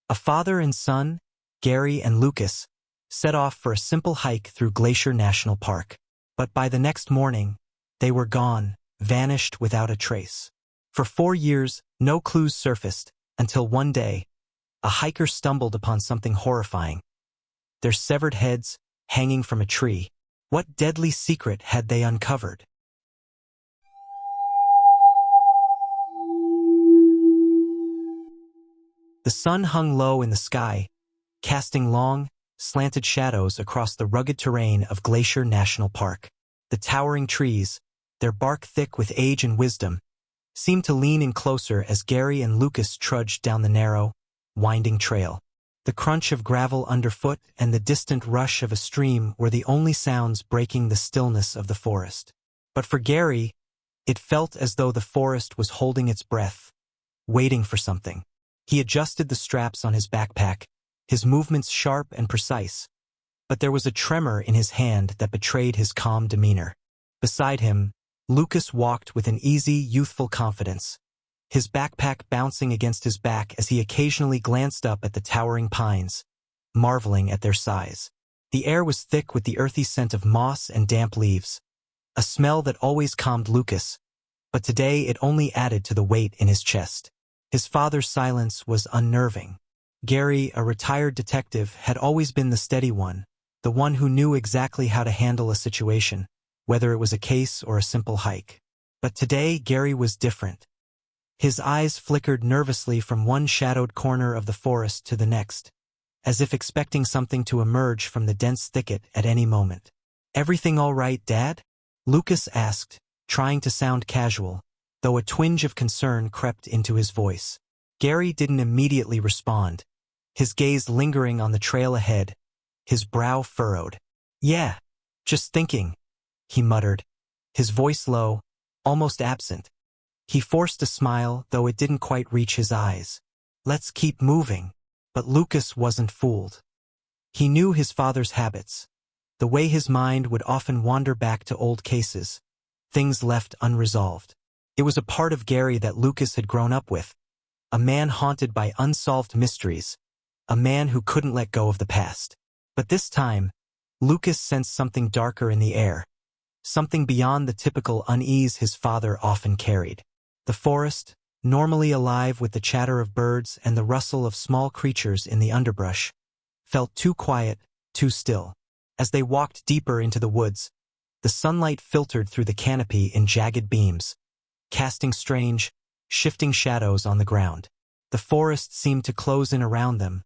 A father and son, Gary and Lucas, set off for a simple hike through Glacier National Park. But by the next morning, they were gone, vanished without a trace. For 4 years, no clues surfaced, until one day, a hiker stumbled upon something horrifying. Their severed heads hanging from a tree. What deadly secret had they uncovered? The sun hung low in the sky, casting long, slanted shadows across the rugged terrain of Glacier National Park. The towering trees, their bark thick with age and wisdom, seemed to lean in closer as Gary and Lucas trudged down the narrow, winding trail. The crunch of gravel underfoot and the distant rush of a stream were the only sounds breaking the stillness of the forest. But for Gary, it felt as though the forest was holding its breath, waiting for something. He adjusted the straps on his backpack, his movements sharp and precise. But there was a tremor in his hand that betrayed his calm demeanor. Beside him, Lucas walked with an easy, youthful confidence, his backpack bouncing against his back as he occasionally glanced up at the towering pines, marveling at their size. The air was thick with the earthy scent of moss and damp leaves, a smell that always calmed Lucas, but today it only added to the weight in his chest. His father's silence was unnerving. Gary, a retired detective, had always been the steady one, the one who knew exactly how to handle a situation, whether it was a case or a simple hike. But today, Gary was different. His eyes flickered nervously from one shadowed corner of the forest to the next, as if expecting something to emerge from the dense thicket at any moment. "Everything all right, Dad?" Lucas asked, trying to sound casual, though a twinge of concern crept into his voice. Gary didn't immediately respond, his gaze lingering on the trail ahead, his brow furrowed. "Yeah, just thinking," he muttered, his voice low, almost absent. He forced a smile, though it didn't quite reach his eyes. "Let's keep moving." But Lucas wasn't fooled. He knew his father's habits, the way his mind would often wander back to old cases, things left unresolved. It was a part of Gary that Lucas had grown up with, a man haunted by unsolved mysteries, a man who couldn't let go of the past. But this time, Lucas sensed something darker in the air, something beyond the typical unease his father often carried. The forest, normally alive with the chatter of birds and the rustle of small creatures in the underbrush, felt too quiet, too still. As they walked deeper into the woods, the sunlight filtered through the canopy in jagged beams, casting strange, shifting shadows on the ground. The forest seemed to close in around them,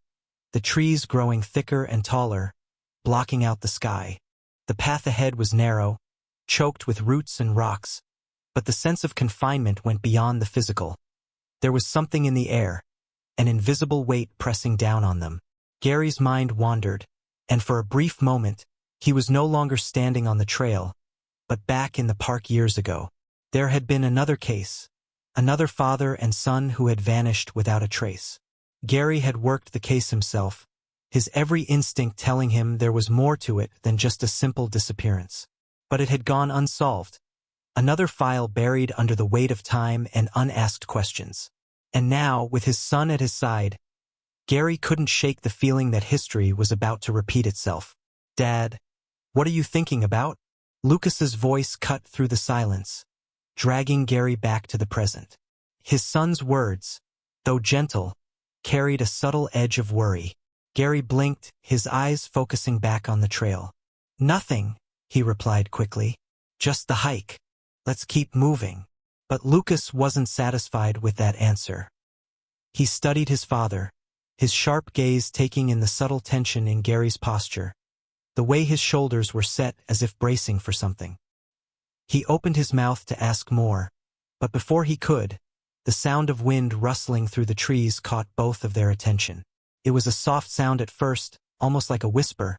the trees growing thicker and taller, blocking out the sky. The path ahead was narrow, choked with roots and rocks, but the sense of confinement went beyond the physical. There was something in the air, an invisible weight pressing down on them. Gary's mind wandered, and for a brief moment, he was no longer standing on the trail, but back in the park years ago. There had been another case, another father and son who had vanished without a trace. Gary had worked the case himself, his every instinct telling him there was more to it than just a simple disappearance. But it had gone unsolved, another file buried under the weight of time and unasked questions. And now, with his son at his side, Gary couldn't shake the feeling that history was about to repeat itself. "Dad, what are you thinking about?" Lucas's voice cut through the silence, dragging Gary back to the present. His son's words, though gentle, carried a subtle edge of worry. Gary blinked, his eyes focusing back on the trail. "Nothing," he replied quickly. "Just the hike. Let's keep moving." But Lucas wasn't satisfied with that answer. He studied his father, his sharp gaze taking in the subtle tension in Gary's posture, the way his shoulders were set as if bracing for something. He opened his mouth to ask more, but before he could, the sound of wind rustling through the trees caught both of their attention. It was a soft sound at first, almost like a whisper,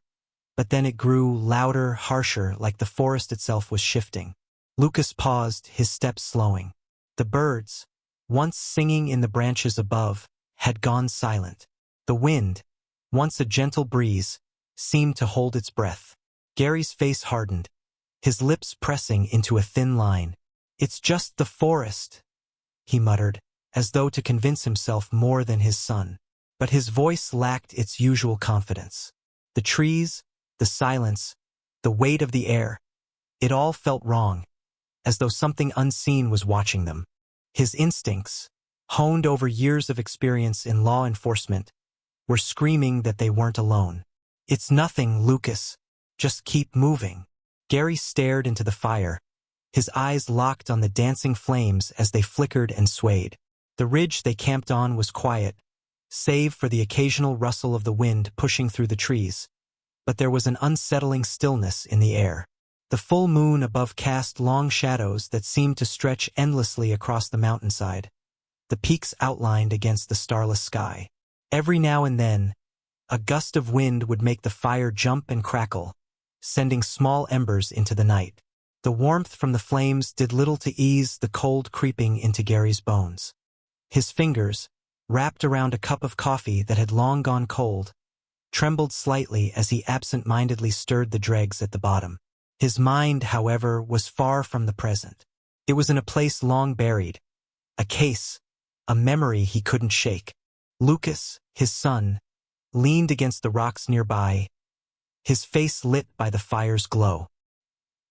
but then it grew louder, harsher, like the forest itself was shifting. Lucas paused, his steps slowing. The birds, once singing in the branches above, had gone silent. The wind, once a gentle breeze, seemed to hold its breath. Gary's face hardened, his lips pressing into a thin line. "It's just the forest," he muttered, as though to convince himself more than his son. but his voice lacked its usual confidence. The trees, the silence, the weight of the air, it all felt wrong, as though something unseen was watching them. His instincts, honed over years of experience in law enforcement, were screaming that they weren't alone. "It's nothing, Lucas. Just keep moving." Gary stared into the fire, his eyes locked on the dancing flames as they flickered and swayed. The ridge they camped on was quiet, save for the occasional rustle of the wind pushing through the trees, but there was an unsettling stillness in the air. The full moon above cast long shadows that seemed to stretch endlessly across the mountainside, the peaks outlined against the starless sky. Every now and then, a gust of wind would make the fire jump and crackle, sending small embers into the night. The warmth from the flames did little to ease the cold creeping into Gary's bones. His fingers, wrapped around a cup of coffee that had long gone cold, trembled slightly as he absent-mindedly stirred the dregs at the bottom. His mind, however, was far from the present. It was in a place long buried, a case, a memory he couldn't shake. Lucas, his son, leaned against the rocks nearby, his face lit by the fire's glow.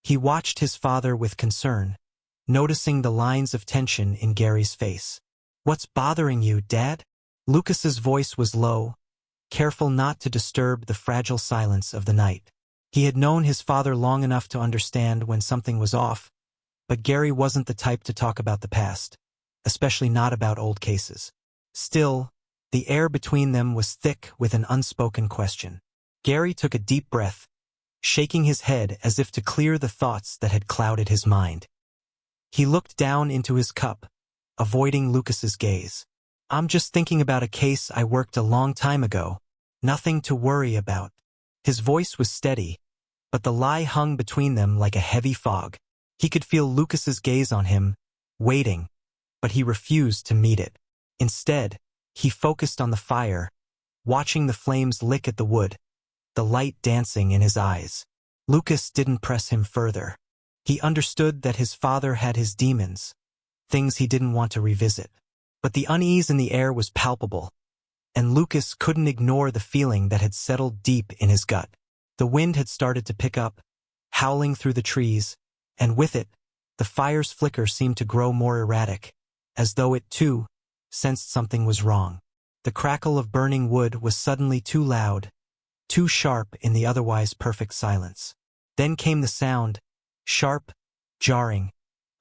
He watched his father with concern, noticing the lines of tension in Gary's face. "What's bothering you, Dad?" Lucas's voice was low, careful not to disturb the fragile silence of the night. He had known his father long enough to understand when something was off, but Gary wasn't the type to talk about the past, especially not about old cases. Still, the air between them was thick with an unspoken question. Gary took a deep breath, shaking his head as if to clear the thoughts that had clouded his mind. He looked down into his cup, avoiding Lucas's gaze. "I'm just thinking about a case I worked a long time ago. Nothing to worry about." His voice was steady, but the lie hung between them like a heavy fog. He could feel Lucas's gaze on him, waiting, but he refused to meet it. Instead, he focused on the fire, watching the flames lick at the wood, the light dancing in his eyes. Lucas didn't press him further. He understood that his father had his demons, things he didn't want to revisit. But the unease in the air was palpable, and Lucas couldn't ignore the feeling that had settled deep in his gut. The wind had started to pick up, howling through the trees, and with it, the fire's flicker seemed to grow more erratic, as though it, too, sensed something was wrong. The crackle of burning wood was suddenly too loud, too sharp in the otherwise perfect silence. Then came the sound, sharp, jarring,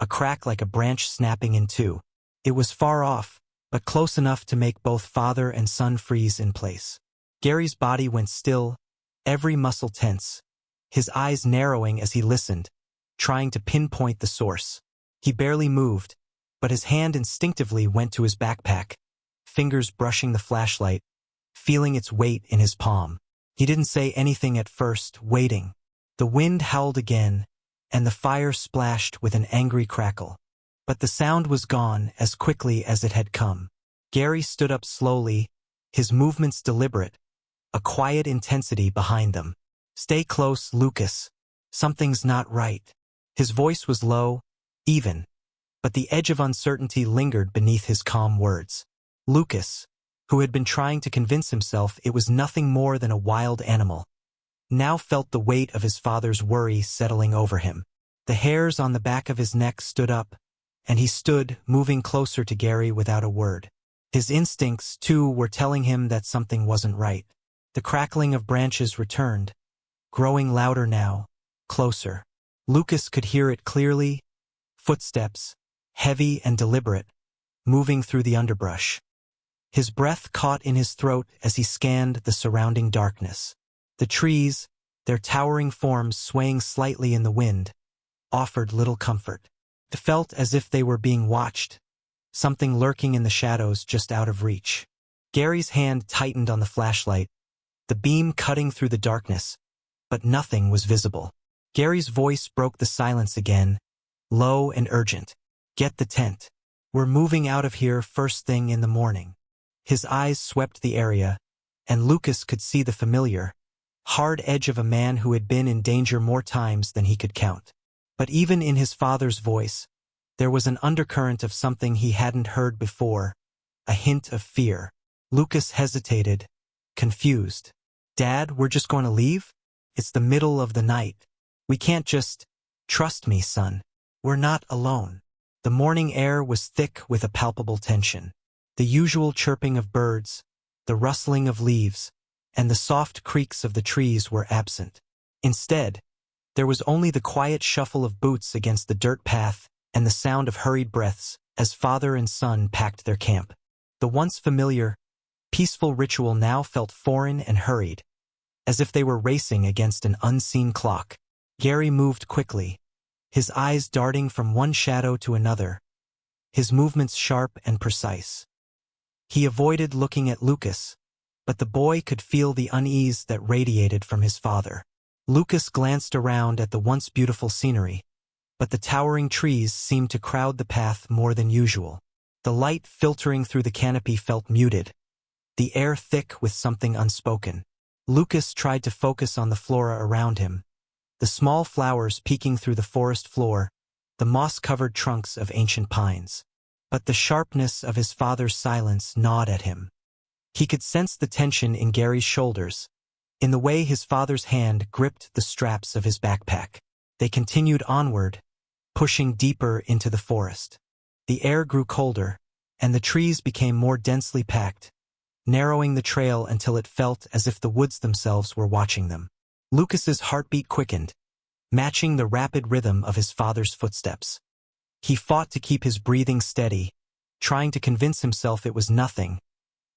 a crack like a branch snapping in two. It was far off, but close enough to make both father and son freeze in place. Gary's body went still, every muscle tense, his eyes narrowing as he listened, trying to pinpoint the source. He barely moved, but his hand instinctively went to his backpack, fingers brushing the flashlight, feeling its weight in his palm. He didn't say anything at first, waiting. The wind howled again, and the fire splashed with an angry crackle. But the sound was gone as quickly as it had come. Gary stood up slowly, his movements deliberate, a quiet intensity behind them. "Stay close, Lucas. Something's not right." His voice was low, even, but the edge of uncertainty lingered beneath his calm words. Lucas, who had been trying to convince himself it was nothing more than a wild animal, now felt the weight of his father's worry settling over him. The hairs on the back of his neck stood up, and he stood, moving closer to Gary without a word. His instincts, too, were telling him that something wasn't right. The crackling of branches returned, growing louder now, closer. Lucas could hear it clearly, footsteps, heavy and deliberate, moving through the underbrush. His breath caught in his throat as he scanned the surrounding darkness. The trees, their towering forms swaying slightly in the wind, offered little comfort. It felt as if they were being watched, something lurking in the shadows just out of reach. Gary's hand tightened on the flashlight, the beam cutting through the darkness, but nothing was visible. Gary's voice broke the silence again, low and urgent. "Get the tent. We're moving out of here first thing in the morning." His eyes swept the area, and Lucas could see the familiar, hard edge of a man who had been in danger more times than he could count. But even in his father's voice, there was an undercurrent of something he hadn't heard before, a hint of fear. Lucas hesitated, confused. Dad, we're just going to leave? It's the middle of the night. We can't just... Trust me, son. We're not alone. The morning air was thick with a palpable tension. The usual chirping of birds, the rustling of leaves, and the soft creaks of the trees were absent. Instead, there was only the quiet shuffle of boots against the dirt path and the sound of hurried breaths as father and son packed their camp. The once familiar, peaceful ritual now felt foreign and hurried, as if they were racing against an unseen clock. Gary moved quickly, his eyes darting from one shadow to another, his movements sharp and precise. He avoided looking at Lucas, but the boy could feel the unease that radiated from his father. Lucas glanced around at the once beautiful scenery, but the towering trees seemed to crowd the path more than usual. The light filtering through the canopy felt muted, the air thick with something unspoken. Lucas tried to focus on the flora around him, the small flowers peeking through the forest floor, the moss-covered trunks of ancient pines. But the sharpness of his father's silence gnawed at him. He could sense the tension in Gary's shoulders, in the way his father's hand gripped the straps of his backpack. They continued onward, pushing deeper into the forest. The air grew colder, and the trees became more densely packed, narrowing the trail until it felt as if the woods themselves were watching them. Lucas's heartbeat quickened, matching the rapid rhythm of his father's footsteps. He fought to keep his breathing steady, trying to convince himself it was nothing,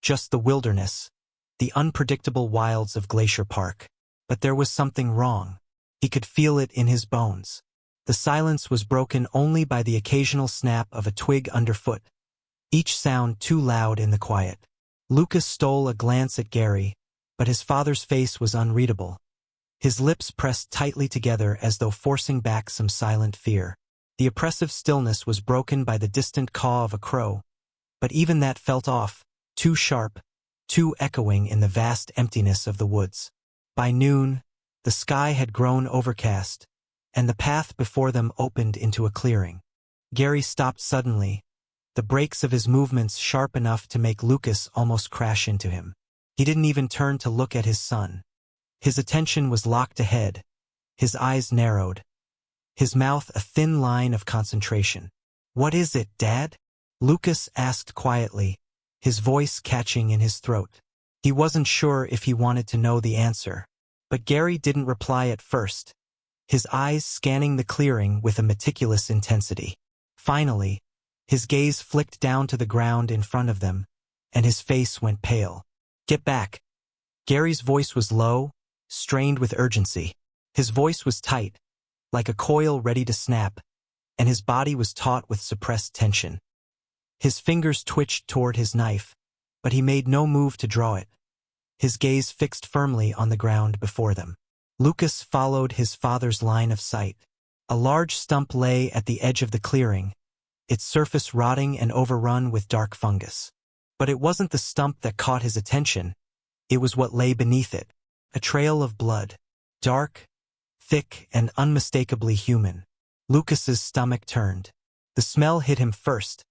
just the wilderness, the unpredictable wilds of Glacier Park. But there was something wrong. He could feel it in his bones. The silence was broken only by the occasional snap of a twig underfoot, each sound too loud in the quiet. Lucas stole a glance at Gary, but his father's face was unreadable. His lips pressed tightly together as though forcing back some silent fear. The oppressive stillness was broken by the distant caw of a crow, but even that felt off, too sharp, too echoing in the vast emptiness of the woods. By noon, the sky had grown overcast, and the path before them opened into a clearing. Gary stopped suddenly, the brakes of his movements sharp enough to make Lucas almost crash into him. He didn't even turn to look at his son. His attention was locked ahead, his eyes narrowed, his mouth a thin line of concentration. "What is it, Dad?" Lucas asked quietly, his voice catching in his throat. He wasn't sure if he wanted to know the answer, but Gary didn't reply at first, his eyes scanning the clearing with a meticulous intensity. Finally, his gaze flicked down to the ground in front of them, and his face went pale. "Get back." Gary's voice was low, strained with urgency. His voice was tight, like a coil ready to snap, and his body was taut with suppressed tension. His fingers twitched toward his knife, but he made no move to draw it, his gaze fixed firmly on the ground before them. Lucas followed his father's line of sight. A large stump lay at the edge of the clearing, its surface rotting and overrun with dark fungus. But it wasn't the stump that caught his attention, it was what lay beneath it. A trail of blood, dark, thick, and unmistakably human. Lucas's stomach turned. The smell hit him first,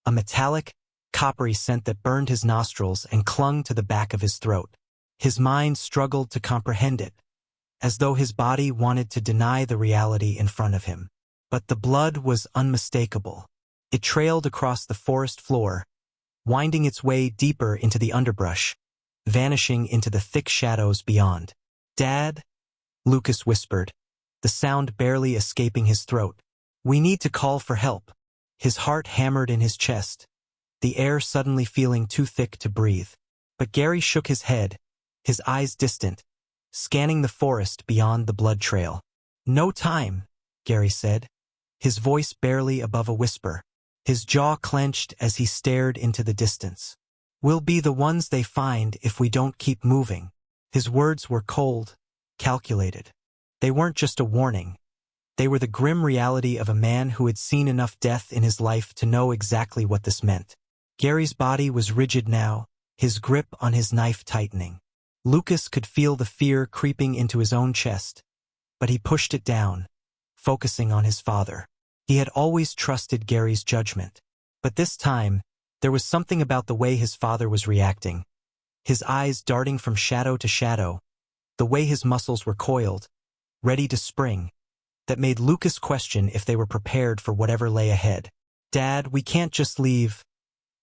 a metallic, coppery scent that burned his nostrils and clung to the back of his throat. His mind struggled to comprehend it, as though his body wanted to deny the reality in front of him. But the blood was unmistakable. It trailed across the forest floor, winding its way deeper into the underbrush, vanishing into the thick shadows beyond. "Dad?" Lucas whispered, the sound barely escaping his throat. "We need to call for help." His heart hammered in his chest, the air suddenly feeling too thick to breathe. But Gary shook his head, his eyes distant, scanning the forest beyond the blood trail. "No time," Gary said, his voice barely above a whisper. His jaw clenched as he stared into the distance. "We'll be the ones they find if we don't keep moving." His words were cold, calculated. They weren't just a warning. They were the grim reality of a man who had seen enough death in his life to know exactly what this meant. Gary's body was rigid now, his grip on his knife tightening. Lucas could feel the fear creeping into his own chest, but he pushed it down, focusing on his father. He had always trusted Gary's judgment, but this time, there was something about the way his father was reacting, his eyes darting from shadow to shadow, the way his muscles were coiled, ready to spring, that made Lucas question if they were prepared for whatever lay ahead. "Dad, we can't just leave,"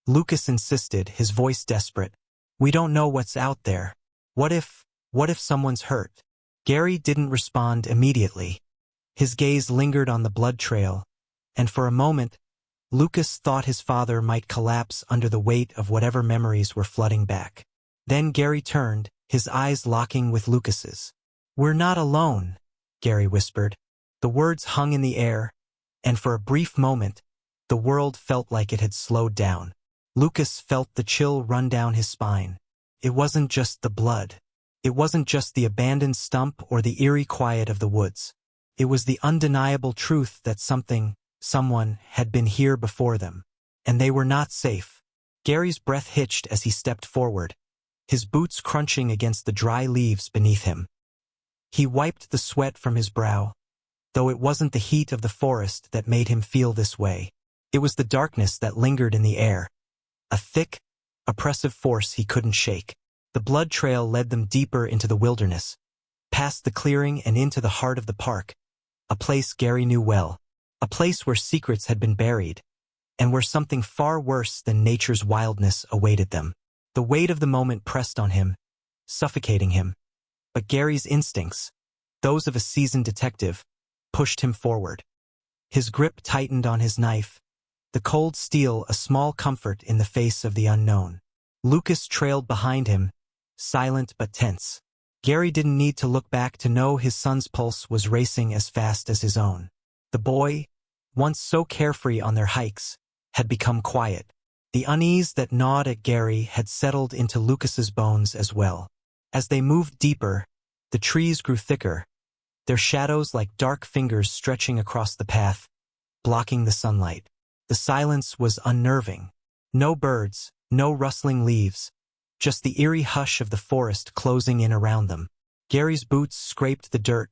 Lucas insisted, his voice desperate. "We don't know what's out there. What if someone's hurt?" Gary didn't respond immediately. His gaze lingered on the blood trail, and for a moment, Lucas thought his father might collapse under the weight of whatever memories were flooding back. Then Gary turned, his eyes locking with Lucas's. "We're not alone," Gary whispered. The words hung in the air, and for a brief moment, the world felt like it had slowed down. Lucas felt the chill run down his spine. It wasn't just the blood. It wasn't just the abandoned stump or the eerie quiet of the woods. It was the undeniable truth that someone had been here before them, and they were not safe. Gary's breath hitched as he stepped forward, his boots crunching against the dry leaves beneath him. He wiped the sweat from his brow, though it wasn't the heat of the forest that made him feel this way. It was the darkness that lingered in the air, a thick, oppressive force he couldn't shake. The blood trail led them deeper into the wilderness, past the clearing and into the heart of the park, a place Gary knew well, a place where secrets had been buried, and where something far worse than nature's wildness awaited them. The weight of the moment pressed on him, suffocating him, but Gary's instincts, those of a seasoned detective, pushed him forward. His grip tightened on his knife, the cold steel a small comfort in the face of the unknown. Lucas trailed behind him, silent but tense. Gary didn't need to look back to know his son's pulse was racing as fast as his own. The boy, once so carefree on their hikes, had become quiet. The unease that gnawed at Gary had settled into Lucas's bones as well. As they moved deeper, the trees grew thicker, their shadows like dark fingers stretching across the path, blocking the sunlight. The silence was unnerving. No birds, no rustling leaves, just the eerie hush of the forest closing in around them. Gary's boots scraped the dirt,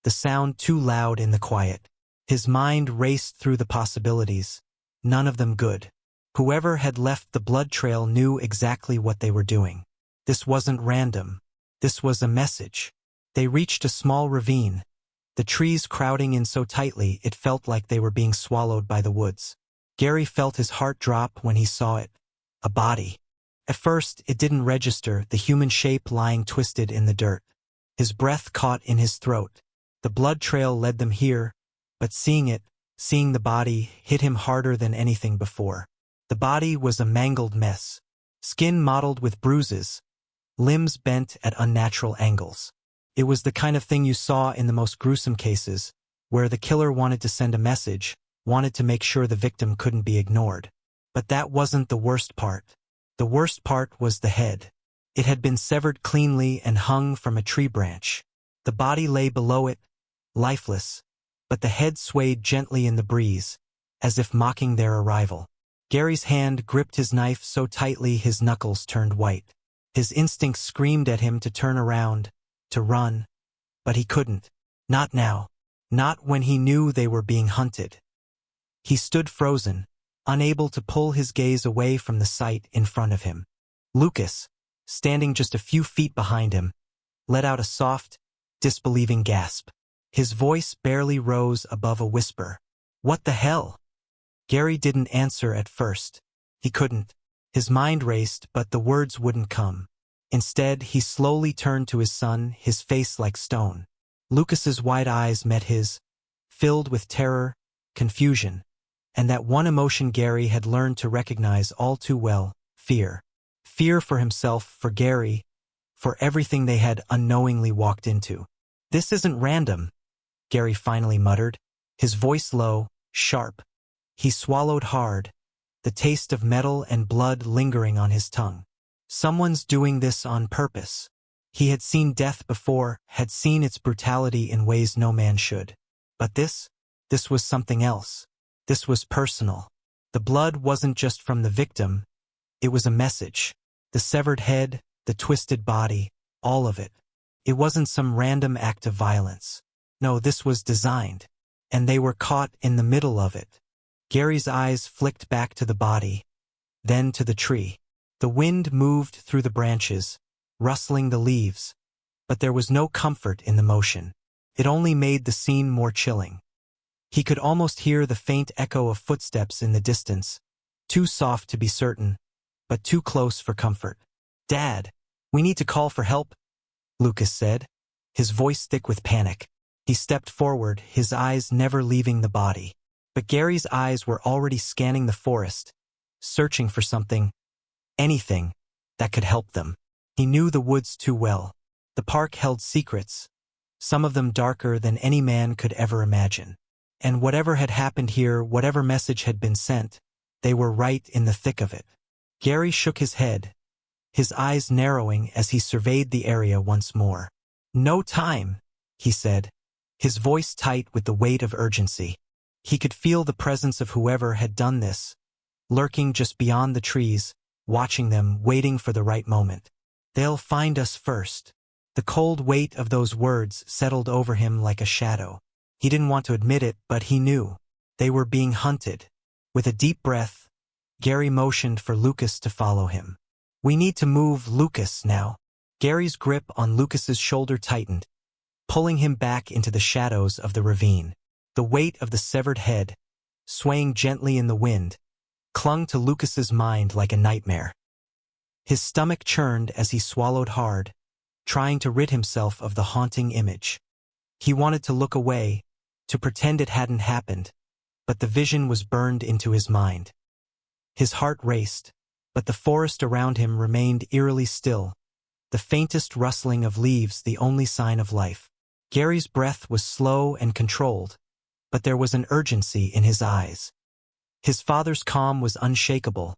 the sound too loud in the quiet. His mind raced through the possibilities, none of them good. Whoever had left the blood trail knew exactly what they were doing. This wasn't random. This was a message. They reached a small ravine, the trees crowding in so tightly it felt like they were being swallowed by the woods. Gary felt his heart drop when he saw it. A body. At first, it didn't register, the human shape lying twisted in the dirt. His breath caught in his throat. The blood trail led them here, but seeing the body, hit him harder than anything before. The body was a mangled mess, skin mottled with bruises, limbs bent at unnatural angles. It was the kind of thing you saw in the most gruesome cases, where the killer wanted to send a message, wanted to make sure the victim couldn't be ignored. But that wasn't the worst part. The worst part was the head. It had been severed cleanly and hung from a tree branch. The body lay below it, lifeless, but the head swayed gently in the breeze, as if mocking their arrival. Gary's hand gripped his knife so tightly his knuckles turned white. His instincts screamed at him to turn around, to run, but he couldn't. Not now. Not when he knew they were being hunted. He stood frozen, unable to pull his gaze away from the sight in front of him. Lucas, standing just a few feet behind him, let out a soft, disbelieving gasp. His voice barely rose above a whisper. "What the hell?" Gary didn't answer at first. He couldn't. His mind raced, but the words wouldn't come. Instead, he slowly turned to his son, his face like stone. Lucas's wide eyes met his, filled with terror, confusion, and that one emotion Gary had learned to recognize all too well, fear. Fear for himself, for Gary, for everything they had unknowingly walked into. "This isn't random," Gary finally muttered, his voice low, sharp. He swallowed hard, the taste of metal and blood lingering on his tongue. "Someone's doing this on purpose." He had seen death before, had seen its brutality in ways no man should. But this was something else. This was personal. The blood wasn't just from the victim, it was a message. The severed head, the twisted body, all of it. It wasn't some random act of violence. No, this was designed. And they were caught in the middle of it. Gary's eyes flicked back to the body, then to the tree. The wind moved through the branches, rustling the leaves, but there was no comfort in the motion. It only made the scene more chilling. He could almost hear the faint echo of footsteps in the distance, too soft to be certain, but too close for comfort. "Dad, we need to call for help," Lucas said, his voice thick with panic. He stepped forward, his eyes never leaving the body. But Gary's eyes were already scanning the forest, searching for something, anything, that could help them. He knew the woods too well. The park held secrets, some of them darker than any man could ever imagine. And whatever had happened here, whatever message had been sent, they were right in the thick of it. Gary shook his head, his eyes narrowing as he surveyed the area once more. "No time," he said, his voice tight with the weight of urgency. He could feel the presence of whoever had done this, lurking just beyond the trees, watching them, waiting for the right moment. "They'll find us first." The cold weight of those words settled over him like a shadow. He didn't want to admit it, but he knew. They were being hunted. With a deep breath, Gary motioned for Lucas to follow him. "We need to move, Lucas, now." Gary's grip on Lucas's shoulder tightened, pulling him back into the shadows of the ravine. The weight of the severed head, swaying gently in the wind, clung to Lucas's mind like a nightmare. His stomach churned as he swallowed hard, trying to rid himself of the haunting image. He wanted to look away, to pretend it hadn't happened, but the vision was burned into his mind. His heart raced, but the forest around him remained eerily still, the faintest rustling of leaves the only sign of life. Gary's breath was slow and controlled, but there was an urgency in his eyes. His father's calm was unshakable,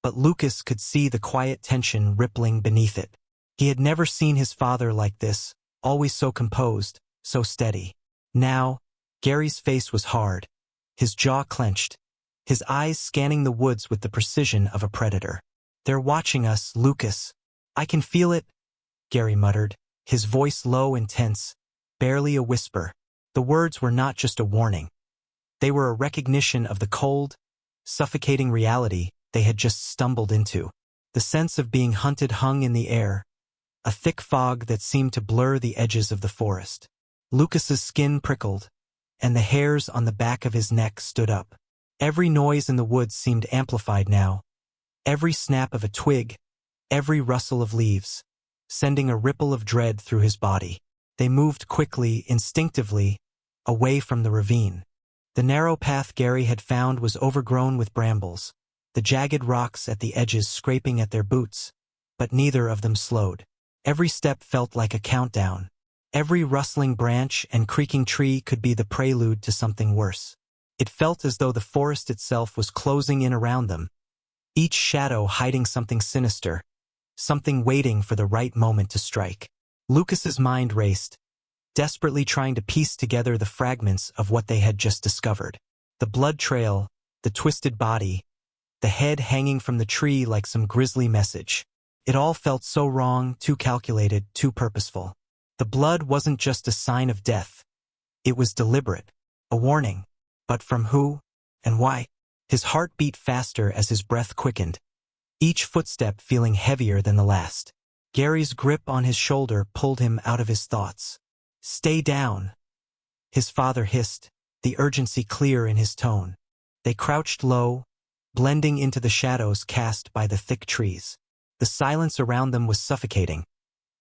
but Lucas could see the quiet tension rippling beneath it. He had never seen his father like this, always so composed, so steady. Now, Gary's face was hard, his jaw clenched, his eyes scanning the woods with the precision of a predator. "They're watching us, Lucas. I can feel it," Gary muttered, his voice low and tense, barely a whisper. The words were not just a warning. They were a recognition of the cold, suffocating reality they had just stumbled into. The sense of being hunted hung in the air, a thick fog that seemed to blur the edges of the forest. Lucas's skin prickled, and the hairs on the back of his neck stood up. Every noise in the woods seemed amplified now, every snap of a twig, every rustle of leaves, sending a ripple of dread through his body. They moved quickly, instinctively, away from the ravine. The narrow path Gary had found was overgrown with brambles, the jagged rocks at the edges scraping at their boots, but neither of them slowed. Every step felt like a countdown. Every rustling branch and creaking tree could be the prelude to something worse. It felt as though the forest itself was closing in around them, each shadow hiding something sinister, something waiting for the right moment to strike. Lucas's mind raced, desperately trying to piece together the fragments of what they had just discovered. The blood trail, the twisted body, the head hanging from the tree like some grisly message. It all felt so wrong, too calculated, too purposeful. The blood wasn't just a sign of death. It was deliberate, a warning. But from who and why? His heart beat faster as his breath quickened, each footstep feeling heavier than the last. Gary's grip on his shoulder pulled him out of his thoughts. "Stay down," his father hissed, the urgency clear in his tone. They crouched low, blending into the shadows cast by the thick trees. The silence around them was suffocating,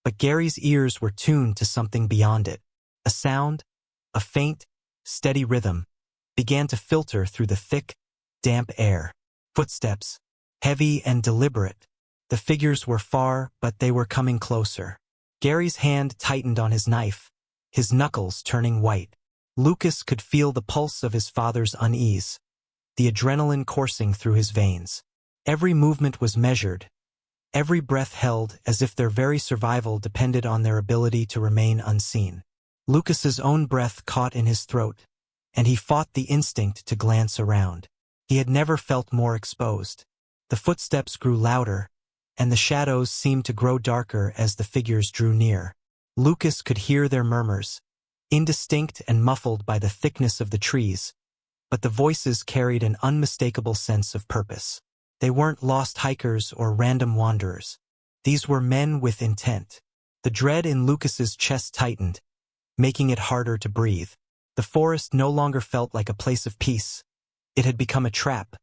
but Gary's ears were tuned to something beyond it. A sound, a faint, steady rhythm, began to filter through the thick, damp air. Footsteps, heavy and deliberate. The figures were far, but they were coming closer. Gary's hand tightened on his knife, his knuckles turning white. Lucas could feel the pulse of his father's unease, the adrenaline coursing through his veins. Every movement was measured, every breath held, as if their very survival depended on their ability to remain unseen. Lucas's own breath caught in his throat, and he fought the instinct to glance around. He had never felt more exposed. The footsteps grew louder, and the shadows seemed to grow darker as the figures drew near. Lucas could hear their murmurs, indistinct and muffled by the thickness of the trees, but the voices carried an unmistakable sense of purpose. They weren't lost hikers or random wanderers. These were men with intent. The dread in Lucas's chest tightened, making it harder to breathe. The forest no longer felt like a place of peace. It had become a trap,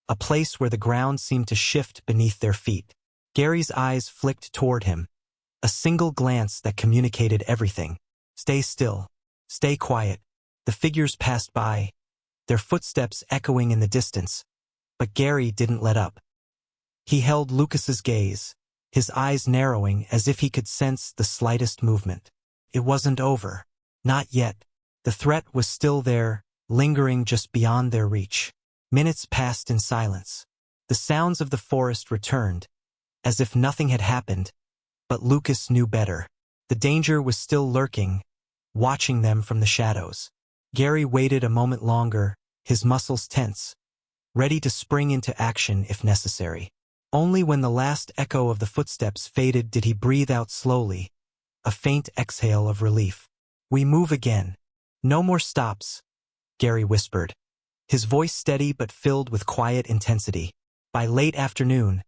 a place where the ground seemed to shift beneath their feet. Gary's eyes flicked toward him, a single glance that communicated everything. Stay still. Stay quiet. The figures passed by, their footsteps echoing in the distance, but Gary didn't let up. He held Lucas's gaze, his eyes narrowing as if he could sense the slightest movement. It wasn't over. Not yet. The threat was still there, lingering just beyond their reach. Minutes passed in silence. The sounds of the forest returned, as if nothing had happened, but Lucas knew better. The danger was still lurking, watching them from the shadows. Gary waited a moment longer, his muscles tense, ready to spring into action if necessary. Only when the last echo of the footsteps faded did he breathe out slowly, a faint exhale of relief. We move again. No more stops, Gary whispered, his voice steady but filled with quiet intensity. By late afternoon,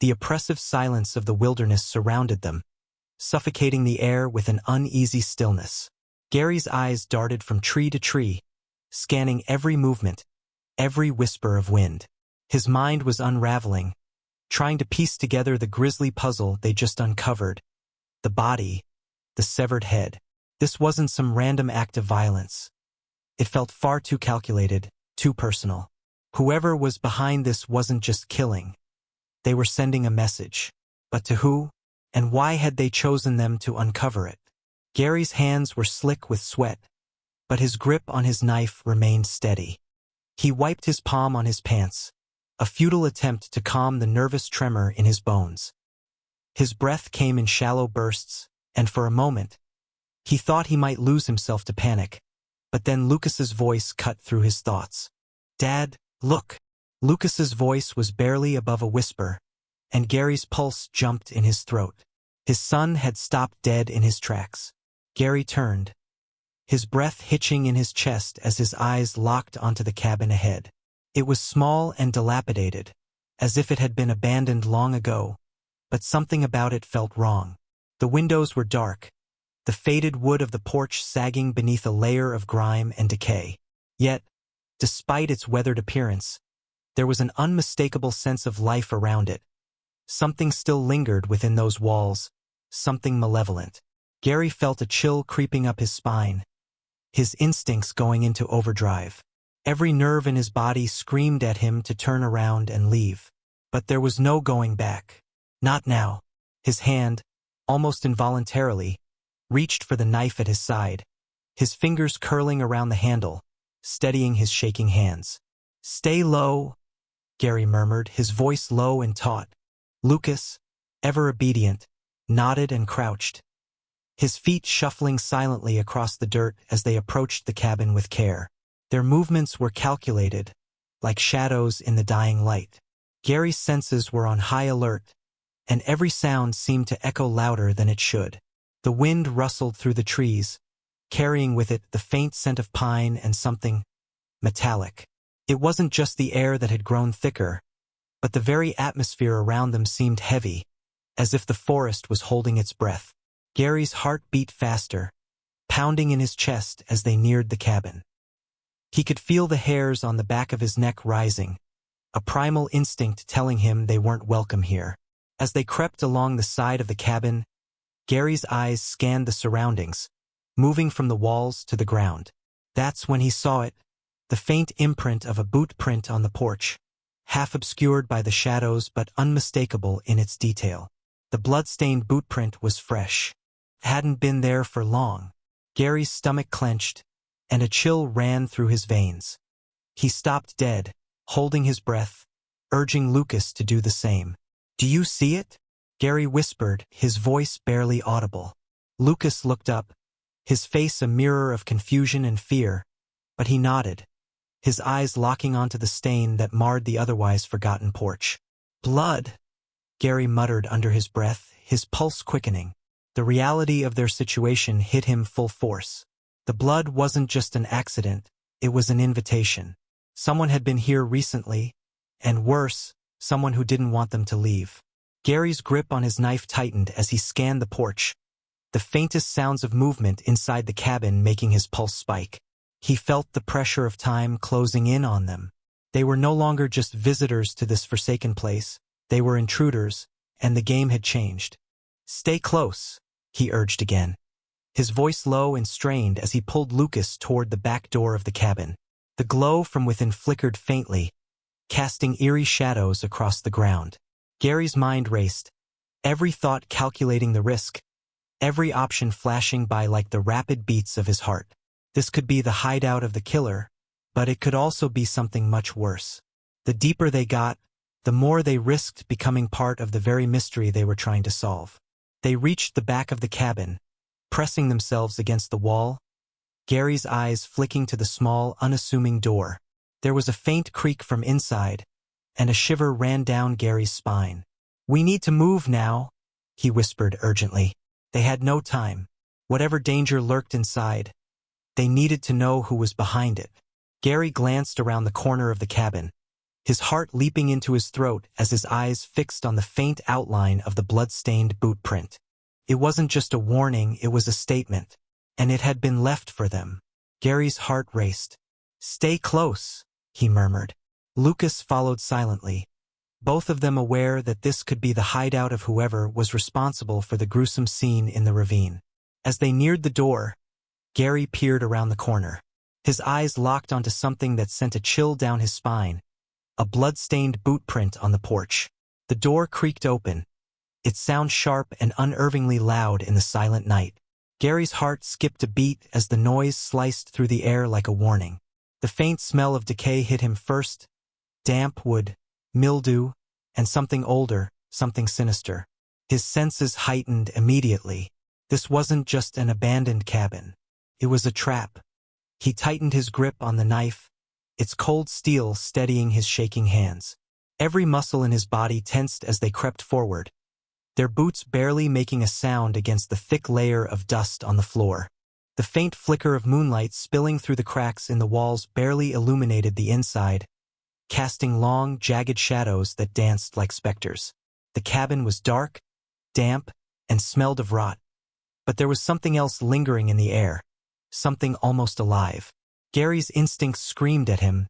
the oppressive silence of the wilderness surrounded them, suffocating the air with an uneasy stillness. Gary's eyes darted from tree to tree, scanning every movement, every whisper of wind. His mind was unraveling, trying to piece together the grisly puzzle they just uncovered. The body, the severed head. This wasn't some random act of violence. It felt far too calculated, too personal. Whoever was behind this wasn't just killing. They were sending a message. But to who? And why had they chosen them to uncover it? Gary's hands were slick with sweat, but his grip on his knife remained steady. He wiped his palm on his pants, a futile attempt to calm the nervous tremor in his bones. His breath came in shallow bursts, and for a moment, he thought he might lose himself to panic. But then Lucas's voice cut through his thoughts. "Dad, look." Lucas's voice was barely above a whisper, and Gary's pulse jumped in his throat. His son had stopped dead in his tracks. Gary turned, his breath hitching in his chest as his eyes locked onto the cabin ahead. It was small and dilapidated, as if it had been abandoned long ago, but something about it felt wrong. The windows were dark, the faded wood of the porch sagging beneath a layer of grime and decay. Yet, despite its weathered appearance, there was an unmistakable sense of life around it. Something still lingered within those walls, something malevolent. Gary felt a chill creeping up his spine, his instincts going into overdrive. Every nerve in his body screamed at him to turn around and leave. But there was no going back. Not now. His hand, almost involuntarily, reached for the knife at his side, his fingers curling around the handle, steadying his shaking hands. "Stay low," Gary murmured, his voice low and taut. Lucas, ever obedient, nodded and crouched, his feet shuffling silently across the dirt as they approached the cabin with care. Their movements were calculated, like shadows in the dying light. Gary's senses were on high alert, and every sound seemed to echo louder than it should. The wind rustled through the trees, carrying with it the faint scent of pine and something metallic. It wasn't just the air that had grown thicker, but the very atmosphere around them seemed heavy, as if the forest was holding its breath. Gary's heart beat faster, pounding in his chest as they neared the cabin. He could feel the hairs on the back of his neck rising, a primal instinct telling him they weren't welcome here. As they crept along the side of the cabin, Gary's eyes scanned the surroundings, moving from the walls to the ground. That's when he saw it, the faint imprint of a boot print on the porch, half obscured by the shadows but unmistakable in its detail. The blood-stained boot print was fresh. Hadn't been there for long. Gary's stomach clenched, and a chill ran through his veins. He stopped dead, holding his breath, urging Lucas to do the same. "Do you see it?" Gary whispered, his voice barely audible. Lucas looked up, his face a mirror of confusion and fear, but he nodded, his eyes locking onto the stain that marred the otherwise forgotten porch. "Blood," Gary muttered under his breath, his pulse quickening. The reality of their situation hit him full force. The blood wasn't just an accident, it was an invitation. Someone had been here recently, and worse, someone who didn't want them to leave. Gary's grip on his knife tightened as he scanned the porch, the faintest sounds of movement inside the cabin making his pulse spike. He felt the pressure of time closing in on them. They were no longer just visitors to this forsaken place, they were intruders, and the game had changed. "Stay close," he urged again, his voice low and strained as he pulled Lucas toward the back door of the cabin. The glow from within flickered faintly, casting eerie shadows across the ground. Gary's mind raced, every thought calculating the risk, every option flashing by like the rapid beats of his heart. This could be the hideout of the killer, but it could also be something much worse. The deeper they got, the more they risked becoming part of the very mystery they were trying to solve. They reached the back of the cabin, pressing themselves against the wall, Gary's eyes flicking to the small, unassuming door. There was a faint creak from inside, and a shiver ran down Gary's spine. "We need to move now," he whispered urgently. They had no time. Whatever danger lurked inside, they needed to know who was behind it. Gary glanced around the corner of the cabin, his heart leaping into his throat as his eyes fixed on the faint outline of the blood-stained boot print. It wasn't just a warning, it was a statement, and it had been left for them. Gary's heart raced. "Stay close," he murmured. Lucas followed silently, both of them aware that this could be the hideout of whoever was responsible for the gruesome scene in the ravine. As they neared the door, Gary peered around the corner. His eyes locked onto something that sent a chill down his spine, a blood-stained boot print on the porch. The door creaked open, its sound sharp and unnervingly loud in the silent night. Gary's heart skipped a beat as the noise sliced through the air like a warning. The faint smell of decay hit him first, damp wood, mildew, and something older, something sinister. His senses heightened immediately. This wasn't just an abandoned cabin. It was a trap. He tightened his grip on the knife, its cold steel steadying his shaking hands. Every muscle in his body tensed as they crept forward, their boots barely making a sound against the thick layer of dust on the floor. The faint flicker of moonlight spilling through the cracks in the walls barely illuminated the inside, casting long, jagged shadows that danced like specters. The cabin was dark, damp, and smelled of rot. But there was something else lingering in the air, something almost alive. Gary's instincts screamed at him.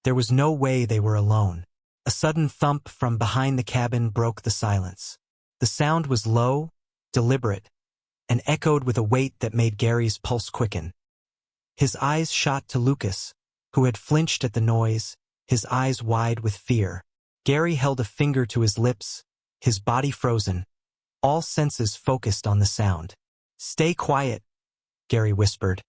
There was no way they were alone. A sudden thump from behind the cabin broke the silence. The sound was low, deliberate, and echoed with a weight that made Gary's pulse quicken. His eyes shot to Lucas, who had flinched at the noise, his eyes wide with fear. Gary held a finger to his lips, his body frozen, all senses focused on the sound. "Stay quiet," Gary whispered,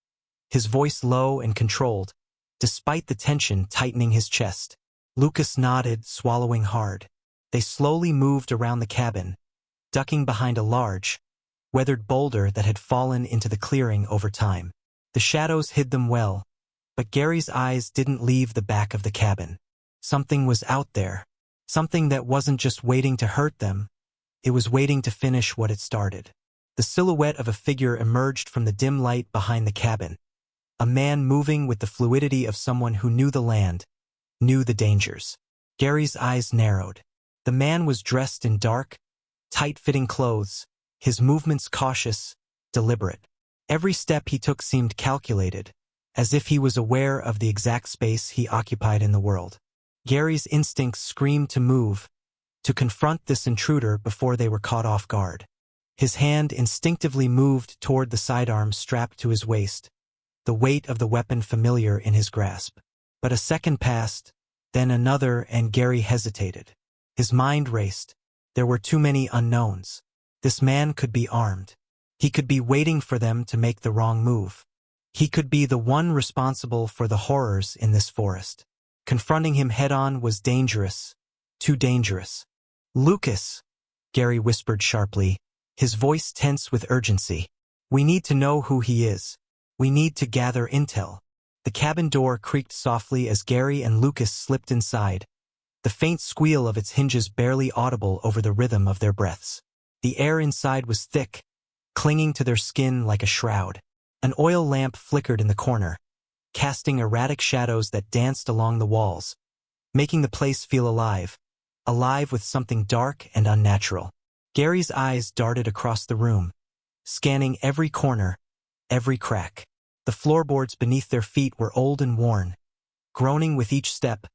his voice low and controlled, despite the tension tightening his chest. Lucas nodded, swallowing hard. They slowly moved around the cabin, ducking behind a large, weathered boulder that had fallen into the clearing over time. The shadows hid them well, but Gary's eyes didn't leave the back of the cabin. Something was out there, something that wasn't just waiting to hurt them, it was waiting to finish what it started. The silhouette of a figure emerged from the dim light behind the cabin, a man moving with the fluidity of someone who knew the land, knew the dangers. Gary's eyes narrowed. The man was dressed in dark, tight-fitting clothes, his movements cautious, deliberate. Every step he took seemed calculated, as if he was aware of the exact space he occupied in the world. Gary's instincts screamed to move, to confront this intruder before they were caught off guard. His hand instinctively moved toward the sidearm strapped to his waist, the weight of the weapon familiar in his grasp. But a second passed, then another, and Gary hesitated. His mind raced. There were too many unknowns. This man could be armed. He could be waiting for them to make the wrong move. He could be the one responsible for the horrors in this forest. Confronting him head-on was dangerous, too dangerous. "Lucas," Gary whispered sharply, his voice tense with urgency. "We need to know who he is. We need to gather intel." The cabin door creaked softly as Gary and Lucas slipped inside, the faint squeal of its hinges barely audible over the rhythm of their breaths. The air inside was thick, clinging to their skin like a shroud. An oil lamp flickered in the corner, casting erratic shadows that danced along the walls, making the place feel alive. alive with something dark and unnatural. Gary's eyes darted across the room, scanning every corner, every crack. The floorboards beneath their feet were old and worn, groaning with each step,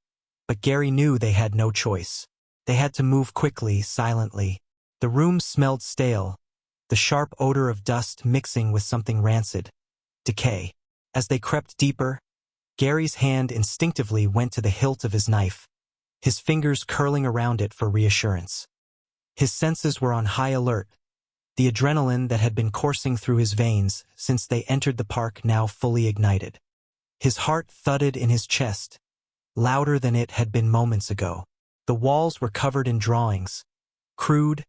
but Gary knew they had no choice. They had to move quickly, silently. The room smelled stale, the sharp odor of dust mixing with something rancid. Decay. As they crept deeper, Gary's hand instinctively went to the hilt of his knife, his fingers curling around it for reassurance. His senses were on high alert, the adrenaline that had been coursing through his veins since they entered the park now fully ignited. His heart thudded in his chest, louder than it had been moments ago. The walls were covered in drawings, crude,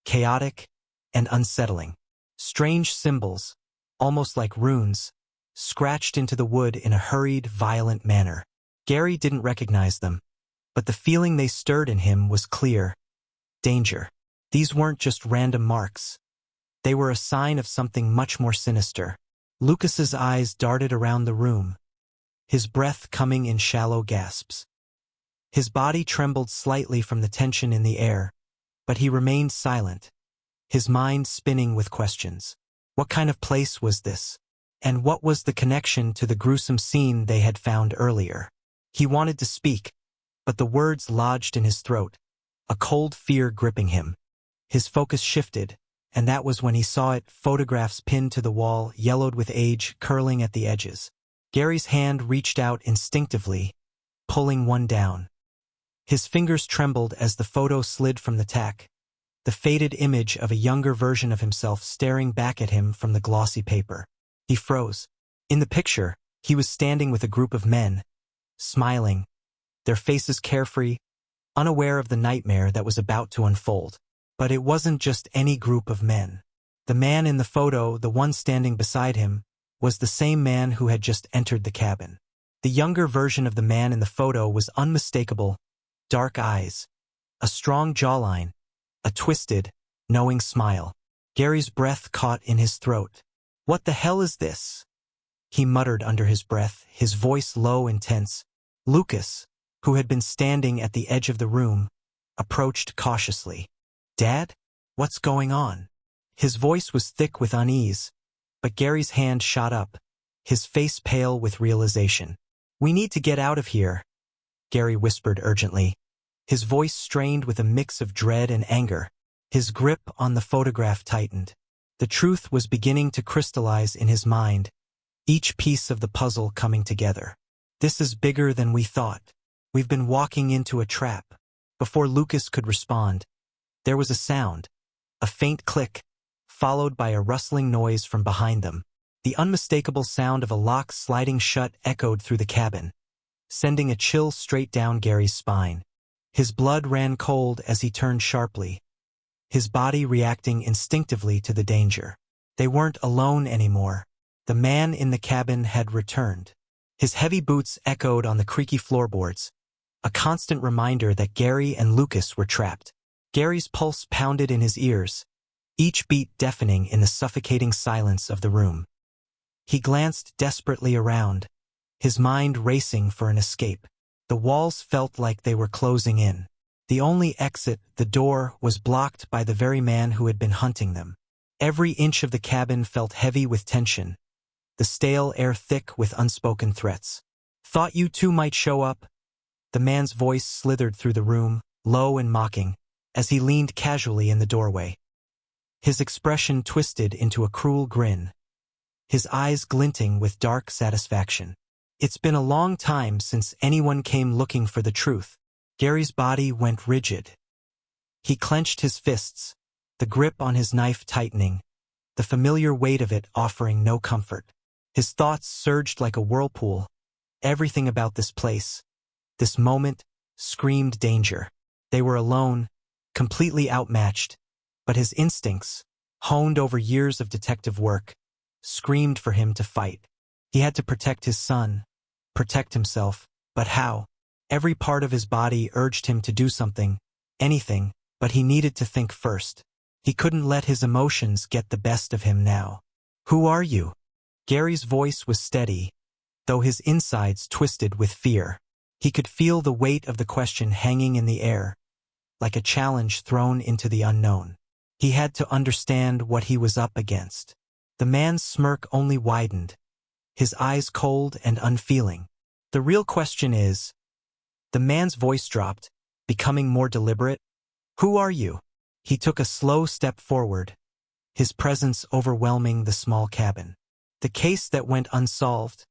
chaotic, and unsettling. Strange symbols, almost like runes, scratched into the wood in a hurried, violent manner. Gary didn't recognize them, but the feeling they stirred in him was clear. Danger. These weren't just random marks. They were a sign of something much more sinister. Lucas's eyes darted around the room, his breath coming in shallow gasps. His body trembled slightly from the tension in the air, but he remained silent, his mind spinning with questions. What kind of place was this? And what was the connection to the gruesome scene they had found earlier? He wanted to speak, but the words lodged in his throat, a cold fear gripping him. His focus shifted, and that was when he saw it, photographs pinned to the wall, yellowed with age, curling at the edges. Gary's hand reached out instinctively, pulling one down. His fingers trembled as the photo slid from the tack, the faded image of a younger version of himself staring back at him from the glossy paper. He froze. In the picture, he was standing with a group of men, smiling, their faces carefree, unaware of the nightmare that was about to unfold. But it wasn't just any group of men. The man in the photo, the one standing beside him, was the same man who had just entered the cabin. The younger version of the man in the photo was unmistakable, dark eyes, a strong jawline, a twisted, knowing smile. Gary's breath caught in his throat. "What the hell is this?" he muttered under his breath, his voice low and tense. Lucas, who had been standing at the edge of the room, approached cautiously. "Dad? What's going on?" His voice was thick with unease, but Gary's hand shot up, his face pale with realization. "We need to get out of here," Gary whispered urgently, his voice strained with a mix of dread and anger. His grip on the photograph tightened. The truth was beginning to crystallize in his mind, each piece of the puzzle coming together. "This is bigger than we thought. We've been walking into a trap." Before Lucas could respond, there was a sound, a faint click, followed by a rustling noise from behind them. The unmistakable sound of a lock sliding shut echoed through the cabin, sending a chill straight down Gary's spine. His blood ran cold as he turned sharply, his body reacting instinctively to the danger. They weren't alone anymore. The man in the cabin had returned. His heavy boots echoed on the creaky floorboards, a constant reminder that Gary and Lucas were trapped. Gary's pulse pounded in his ears, each beat deafening in the suffocating silence of the room. He glanced desperately around, his mind racing for an escape. The walls felt like they were closing in. The only exit, the door, was blocked by the very man who had been hunting them. Every inch of the cabin felt heavy with tension, the stale air thick with unspoken threats. "Thought you two might show up?" The man's voice slithered through the room, low and mocking, as he leaned casually in the doorway. His expression twisted into a cruel grin, his eyes glinting with dark satisfaction. "It's been a long time since anyone came looking for the truth." Gary's body went rigid. He clenched his fists, the grip on his knife tightening, the familiar weight of it offering no comfort. His thoughts surged like a whirlpool. Everything about this place, this moment, screamed danger. They were alone, completely outmatched, but his instincts, honed over years of detective work, screamed for him to fight. He had to protect his son, protect himself, but how? Every part of his body urged him to do something, anything, but he needed to think first. He couldn't let his emotions get the best of him now. "Who are you?" Gary's voice was steady, though his insides twisted with fear. He could feel the weight of the question hanging in the air, like a challenge thrown into the unknown. He had to understand what he was up against. The man's smirk only widened, his eyes cold and unfeeling. The real question is, the man's voice dropped, becoming more deliberate. Who are you? He took a slow step forward, his presence overwhelming the small cabin. The case that went unsolved.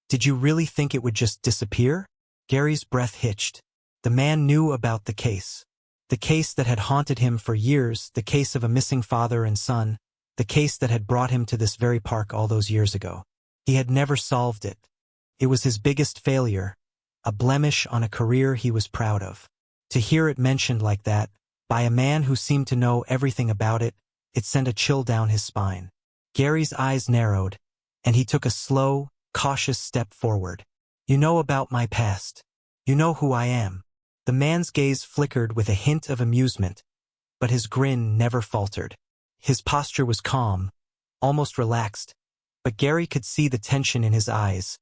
Did you really think it would just disappear? Gary's breath hitched. The man knew about the case. The case that had haunted him for years, the case of a missing father and son, the case that had brought him to this very park all those years ago. He had never solved it. It was his biggest failure, a blemish on a career he was proud of. To hear it mentioned like that, by a man who seemed to know everything about it, it sent a chill down his spine. Gary's eyes narrowed, and he took a slow, cautious step forward. You know about my past. You know who I am. The man's gaze flickered with a hint of amusement, but his grin never faltered. His posture was calm, almost relaxed, but Gary could see the tension in his eyes,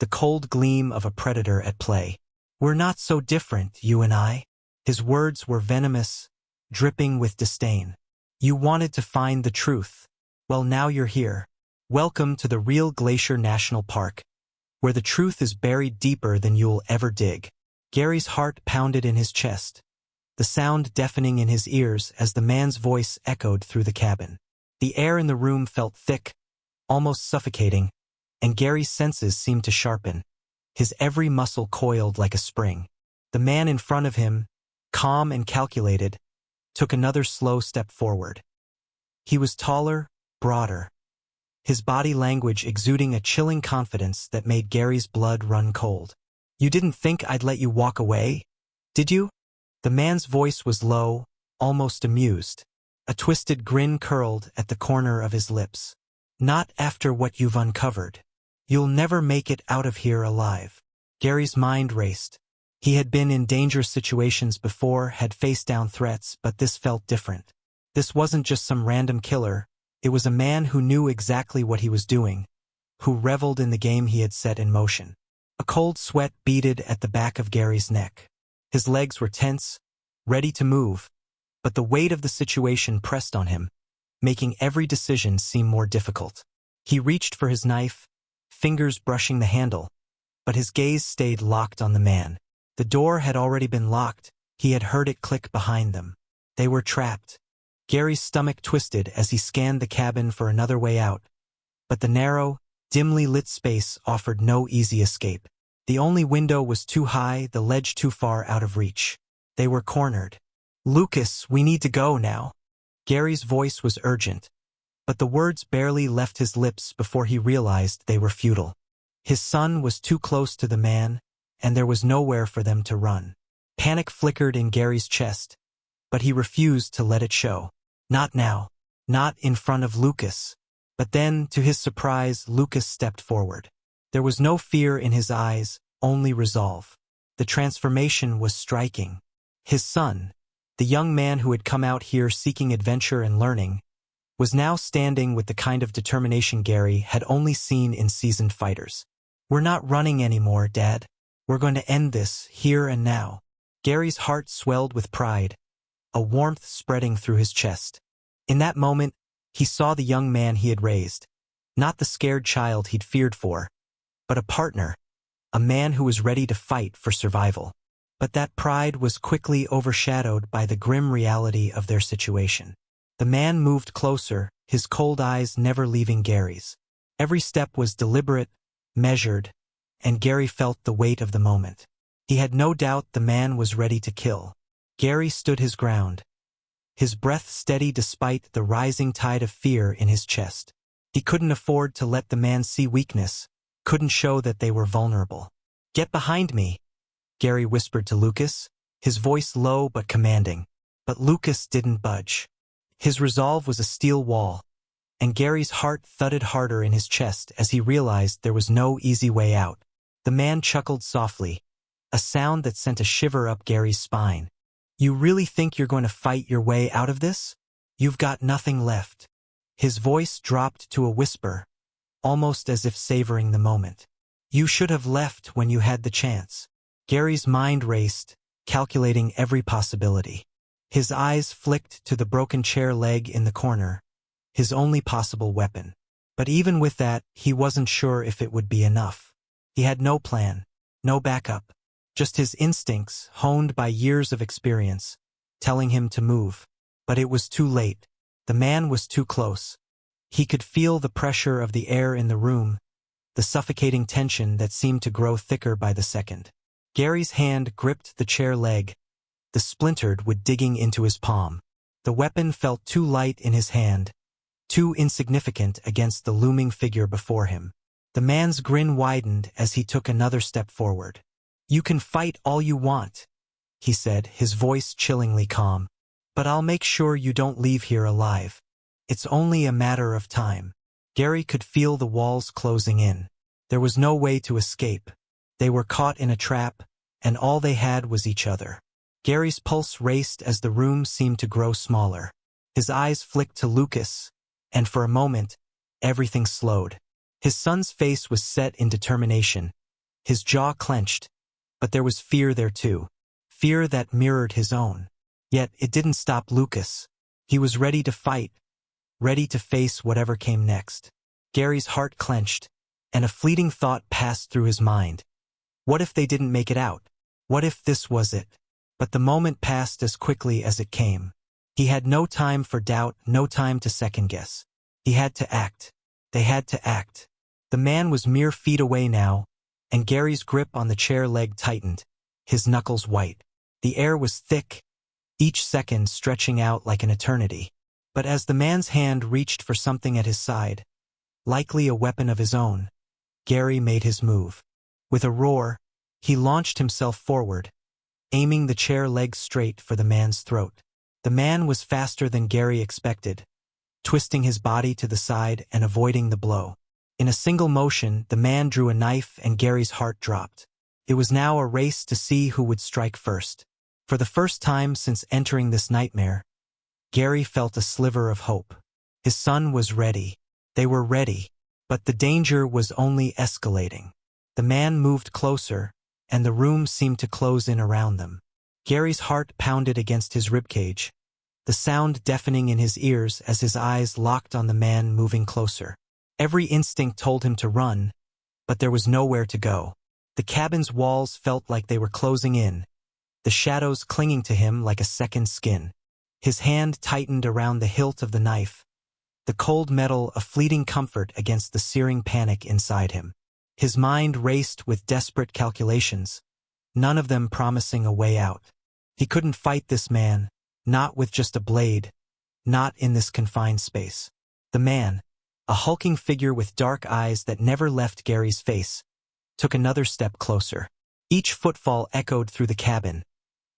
the cold gleam of a predator at play. We're not so different, you and I. His words were venomous, dripping with disdain. You wanted to find the truth. Well, now you're here. Welcome to the real Glacier National Park, where the truth is buried deeper than you'll ever dig. Gary's heart pounded in his chest, the sound deafening in his ears as the man's voice echoed through the cabin. The air in the room felt thick, almost suffocating, and Gary's senses seemed to sharpen. His every muscle coiled like a spring. The man in front of him, calm and calculated, took another slow step forward. He was taller, broader, his body language exuding a chilling confidence that made Gary's blood run cold. You didn't think I'd let you walk away, did you? The man's voice was low, almost amused. A twisted grin curled at the corner of his lips. Not after what you've uncovered. You'll never make it out of here alive. Gary's mind raced. He had been in dangerous situations before, had faced down threats, but this felt different. This wasn't just some random killer. It was a man who knew exactly what he was doing, who reveled in the game he had set in motion. A cold sweat beaded at the back of Gary's neck. His legs were tense, ready to move, but the weight of the situation pressed on him, making every decision seem more difficult. He reached for his knife, fingers brushing the handle, but his gaze stayed locked on the man. The door had already been locked. He had heard it click behind them. They were trapped. Gary's stomach twisted as he scanned the cabin for another way out, but the narrow, dimly lit space offered no easy escape. The only window was too high, the ledge too far out of reach. They were cornered. Lucas, we need to go now. Gary's voice was urgent, but the words barely left his lips before he realized they were futile. His son was too close to the man, and there was nowhere for them to run. Panic flickered in Gary's chest, but he refused to let it show. Not now. Not in front of Lucas. But then, to his surprise, Lucas stepped forward. There was no fear in his eyes, only resolve. The transformation was striking. His son, the young man who had come out here seeking adventure and learning, was now standing with the kind of determination Gary had only seen in seasoned fighters. We're not running anymore, Dad. We're going to end this, here and now. Gary's heart swelled with pride, a warmth spreading through his chest. In that moment, he saw the young man he had raised, not the scared child he'd feared for, but a partner, a man who was ready to fight for survival. But that pride was quickly overshadowed by the grim reality of their situation. The man moved closer, his cold eyes never leaving Gary's. Every step was deliberate, measured, and Gary felt the weight of the moment. He had no doubt the man was ready to kill. Gary stood his ground, his breath steady despite the rising tide of fear in his chest. He couldn't afford to let the man see weakness, couldn't show that they were vulnerable. Get behind me, Gary whispered to Lucas, his voice low but commanding. But Lucas didn't budge. His resolve was a steel wall, and Gary's heart thudded harder in his chest as he realized there was no easy way out. The man chuckled softly, a sound that sent a shiver up Gary's spine. You really think you're going to fight your way out of this? You've got nothing left. His voice dropped to a whisper, almost as if savoring the moment. You should have left when you had the chance. Gary's mind raced, calculating every possibility. His eyes flicked to the broken chair leg in the corner, his only possible weapon. But even with that, he wasn't sure if it would be enough. He had no plan, no backup, just his instincts, honed by years of experience, telling him to move. But it was too late. The man was too close. He could feel the pressure of the air in the room, the suffocating tension that seemed to grow thicker by the second. Gary's hand gripped the chair leg, the splintered wood digging into his palm. The weapon felt too light in his hand, too insignificant against the looming figure before him. The man's grin widened as he took another step forward. "You can fight all you want," he said, his voice chillingly calm. "But I'll make sure you don't leave here alive. It's only a matter of time." Gary could feel the walls closing in. There was no way to escape. They were caught in a trap, and all they had was each other. Gary's pulse raced as the room seemed to grow smaller. His eyes flicked to Lucas, and for a moment, everything slowed. His son's face was set in determination, his jaw clenched, but there was fear there too, fear that mirrored his own. Yet it didn't stop Lucas. He was ready to fight, ready to face whatever came next. Gary's heart clenched, and a fleeting thought passed through his mind. What if they didn't make it out? What if this was it? But the moment passed as quickly as it came. He had no time for doubt, no time to second-guess. He had to act. They had to act. The man was mere feet away now, and Gary's grip on the chair leg tightened, his knuckles white. The air was thick, each second stretching out like an eternity. But as the man's hand reached for something at his side, likely a weapon of his own, Gary made his move. With a roar, he launched himself forward, aiming the chair leg straight for the man's throat. The man was faster than Gary expected, twisting his body to the side and avoiding the blow. In a single motion, the man drew a knife and Gary's heart dropped. It was now a race to see who would strike first. For the first time since entering this nightmare, Gary felt a sliver of hope. His son was ready. They were ready. But the danger was only escalating. The man moved closer, and the room seemed to close in around them. Gary's heart pounded against his ribcage, the sound deafening in his ears as his eyes locked on the man moving closer. Every instinct told him to run, but there was nowhere to go. The cabin's walls felt like they were closing in, the shadows clinging to him like a second skin. His hand tightened around the hilt of the knife, the cold metal a fleeting comfort against the searing panic inside him. His mind raced with desperate calculations, none of them promising a way out. He couldn't fight this man, not with just a blade, not in this confined space. The man, a hulking figure with dark eyes that never left Gary's face, took another step closer. Each footfall echoed through the cabin,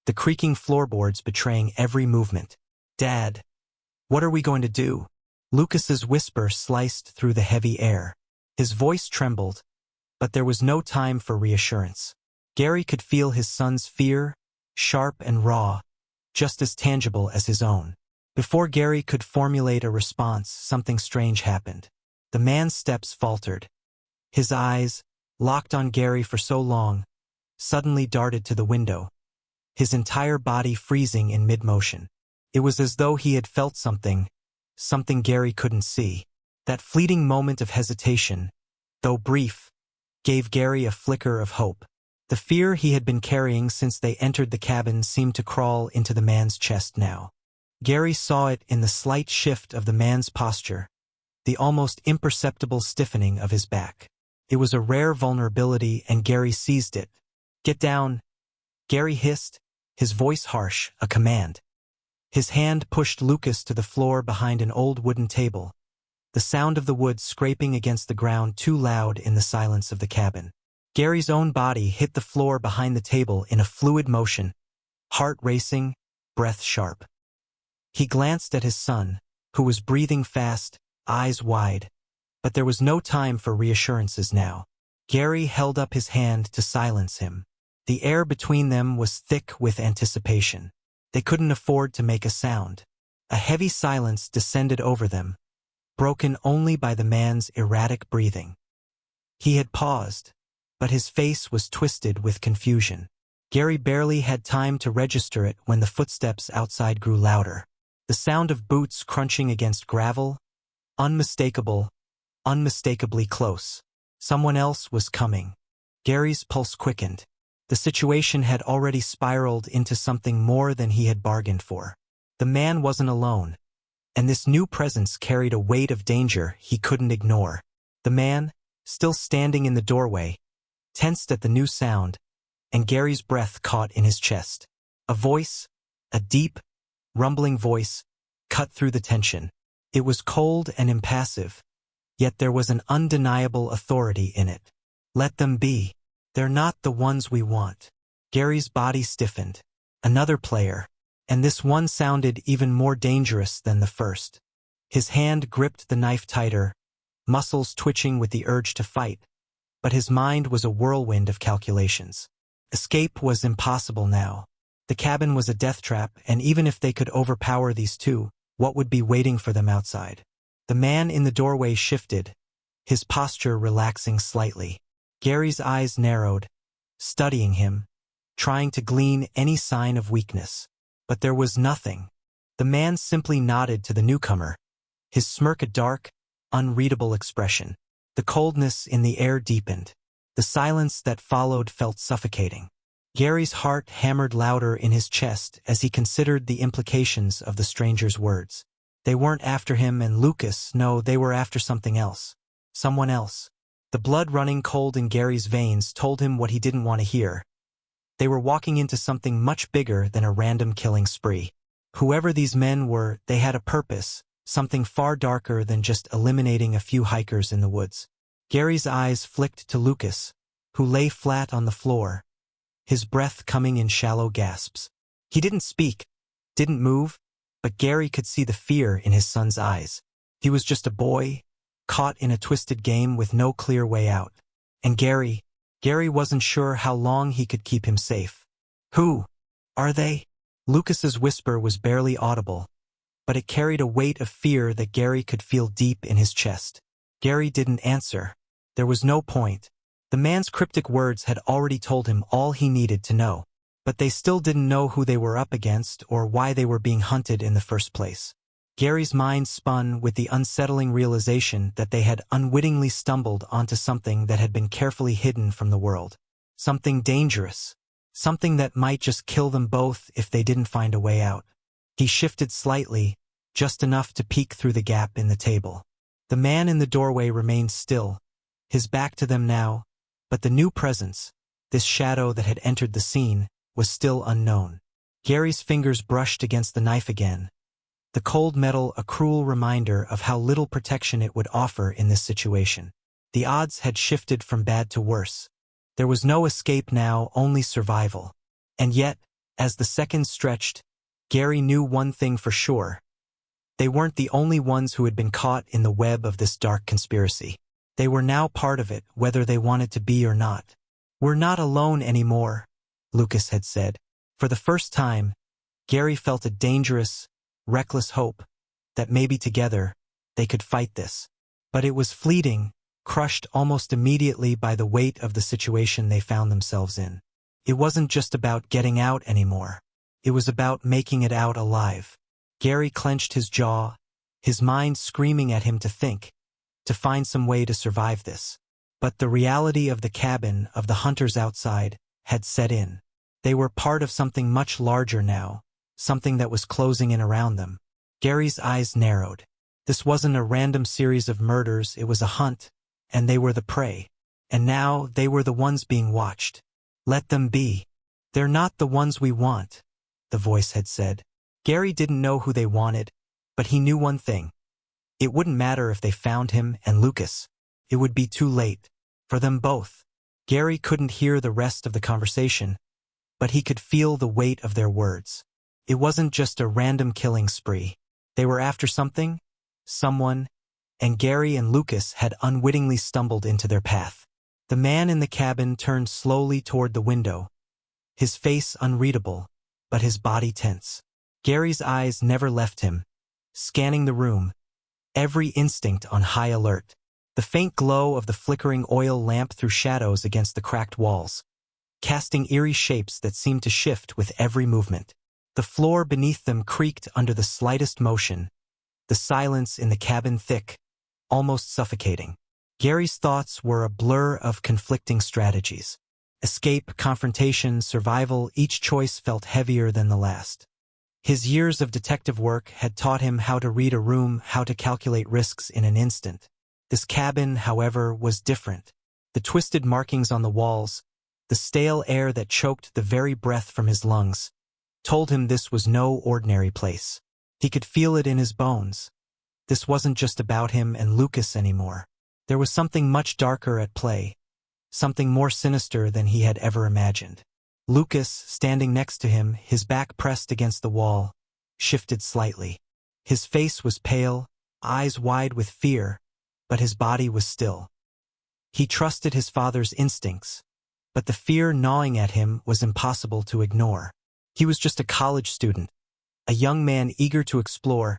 the creaking floorboards betraying every movement. "Dad, what are we going to do?" Lucas's whisper sliced through the heavy air. His voice trembled, but there was no time for reassurance. Gary could feel his son's fear, sharp and raw, just as tangible as his own. Before Gary could formulate a response, something strange happened. The man's steps faltered. His eyes, locked on Gary for so long, suddenly darted to the window, his entire body freezing in mid-motion. It was as though he had felt something Gary couldn't see. That fleeting moment of hesitation, though brief, gave Gary a flicker of hope. The fear he had been carrying since they entered the cabin seemed to crawl into the man's chest now. Gary saw it in the slight shift of the man's posture, the almost imperceptible stiffening of his back. It was a rare vulnerability and Gary seized it. "Get down," Gary hissed, his voice harsh, a command. His hand pushed Lucas to the floor behind an old wooden table, the sound of the wood scraping against the ground too loud in the silence of the cabin. Gary's own body hit the floor behind the table in a fluid motion, heart racing, breath sharp. He glanced at his son, who was breathing fast, eyes wide, but there was no time for reassurances now. Gary held up his hand to silence him. The air between them was thick with anticipation. They couldn't afford to make a sound. A heavy silence descended over them, broken only by the man's erratic breathing. He had paused, but his face was twisted with confusion. Gary barely had time to register it when the footsteps outside grew louder. The sound of boots crunching against gravel, unmistakable, unmistakably close. Someone else was coming. Gary's pulse quickened. The situation had already spiraled into something more than he had bargained for. The man wasn't alone, and this new presence carried a weight of danger he couldn't ignore. The man, still standing in the doorway, tensed at the new sound, and Gary's breath caught in his chest. A voice, a deep, rumbling voice, cut through the tension. It was cold and impassive, yet there was an undeniable authority in it. Let them be. They're not the ones we want. Gary's body stiffened. Another player, and this one sounded even more dangerous than the first. His hand gripped the knife tighter, muscles twitching with the urge to fight, but his mind was a whirlwind of calculations. Escape was impossible now. The cabin was a death trap, and even if they could overpower these two, what would be waiting for them outside? The man in the doorway shifted, his posture relaxing slightly. Gary's eyes narrowed, studying him, trying to glean any sign of weakness. But there was nothing. The man simply nodded to the newcomer, his smirk a dark, unreadable expression. The coldness in the air deepened. The silence that followed felt suffocating. Gary's heart hammered louder in his chest as he considered the implications of the stranger's words. They weren't after him and Lucas, no, they were after something else. Someone else. The blood running cold in Gary's veins told him what he didn't want to hear. They were walking into something much bigger than a random killing spree. Whoever these men were, they had a purpose, something far darker than just eliminating a few hikers in the woods. Gary's eyes flicked to Lucas, who lay flat on the floor, his breath coming in shallow gasps. He didn't speak, didn't move, but Gary could see the fear in his son's eyes. He was just a boy, caught in a twisted game with no clear way out. And Gary wasn't sure how long he could keep him safe. Who are they? Lucas's whisper was barely audible, but it carried a weight of fear that Gary could feel deep in his chest. Gary didn't answer. There was no point. The man's cryptic words had already told him all he needed to know, but they still didn't know who they were up against or why they were being hunted in the first place. Gary's mind spun with the unsettling realization that they had unwittingly stumbled onto something that had been carefully hidden from the world. Something dangerous. Something that might just kill them both if they didn't find a way out. He shifted slightly, just enough to peek through the gap in the table. The man in the doorway remained still, his back to them now, but the new presence, this shadow that had entered the scene, was still unknown. Gary's fingers brushed against the knife again. The cold metal a cruel reminder of how little protection it would offer in this situation. The odds had shifted from bad to worse. There was no escape now, only survival. And yet, as the seconds stretched, Gary knew one thing for sure. They weren't the only ones who had been caught in the web of this dark conspiracy. They were now part of it, whether they wanted to be or not. "We're not alone anymore," Lucas had said. For the first time, Gary felt a dangerous, reckless hope that maybe together they could fight this. But it was fleeting, crushed almost immediately by the weight of the situation they found themselves in. It wasn't just about getting out anymore. It was about making it out alive. Gary clenched his jaw, his mind screaming at him to think, to find some way to survive this. But the reality of the cabin, of the hunters outside, had set in. They were part of something much larger now, something that was closing in around them. Gary's eyes narrowed. This wasn't a random series of murders, it was a hunt, and they were the prey. And now they were the ones being watched. "Let them be. They're not the ones we want," the voice had said. Gary didn't know who they wanted, but he knew one thing. It wouldn't matter if they found him and Lucas. It would be too late. For them both. Gary couldn't hear the rest of the conversation, but he could feel the weight of their words. It wasn't just a random killing spree. They were after something, someone, and Gary and Lucas had unwittingly stumbled into their path. The man in the cabin turned slowly toward the window, his face unreadable, but his body tense. Gary's eyes never left him, scanning the room, every instinct on high alert. The faint glow of the flickering oil lamp threw shadows against the cracked walls, casting eerie shapes that seemed to shift with every movement. The floor beneath them creaked under the slightest motion, the silence in the cabin thick, almost suffocating. Gary's thoughts were a blur of conflicting strategies. Escape, confrontation, survival, each choice felt heavier than the last. His years of detective work had taught him how to read a room, how to calculate risks in an instant. This cabin, however, was different. The twisted markings on the walls, the stale air that choked the very breath from his lungs, told him this was no ordinary place. He could feel it in his bones. This wasn't just about him and Lucas anymore. There was something much darker at play, something more sinister than he had ever imagined. Lucas, standing next to him, his back pressed against the wall, shifted slightly. His face was pale, eyes wide with fear, but his body was still. He trusted his father's instincts, but the fear gnawing at him was impossible to ignore. He was just a college student, a young man eager to explore,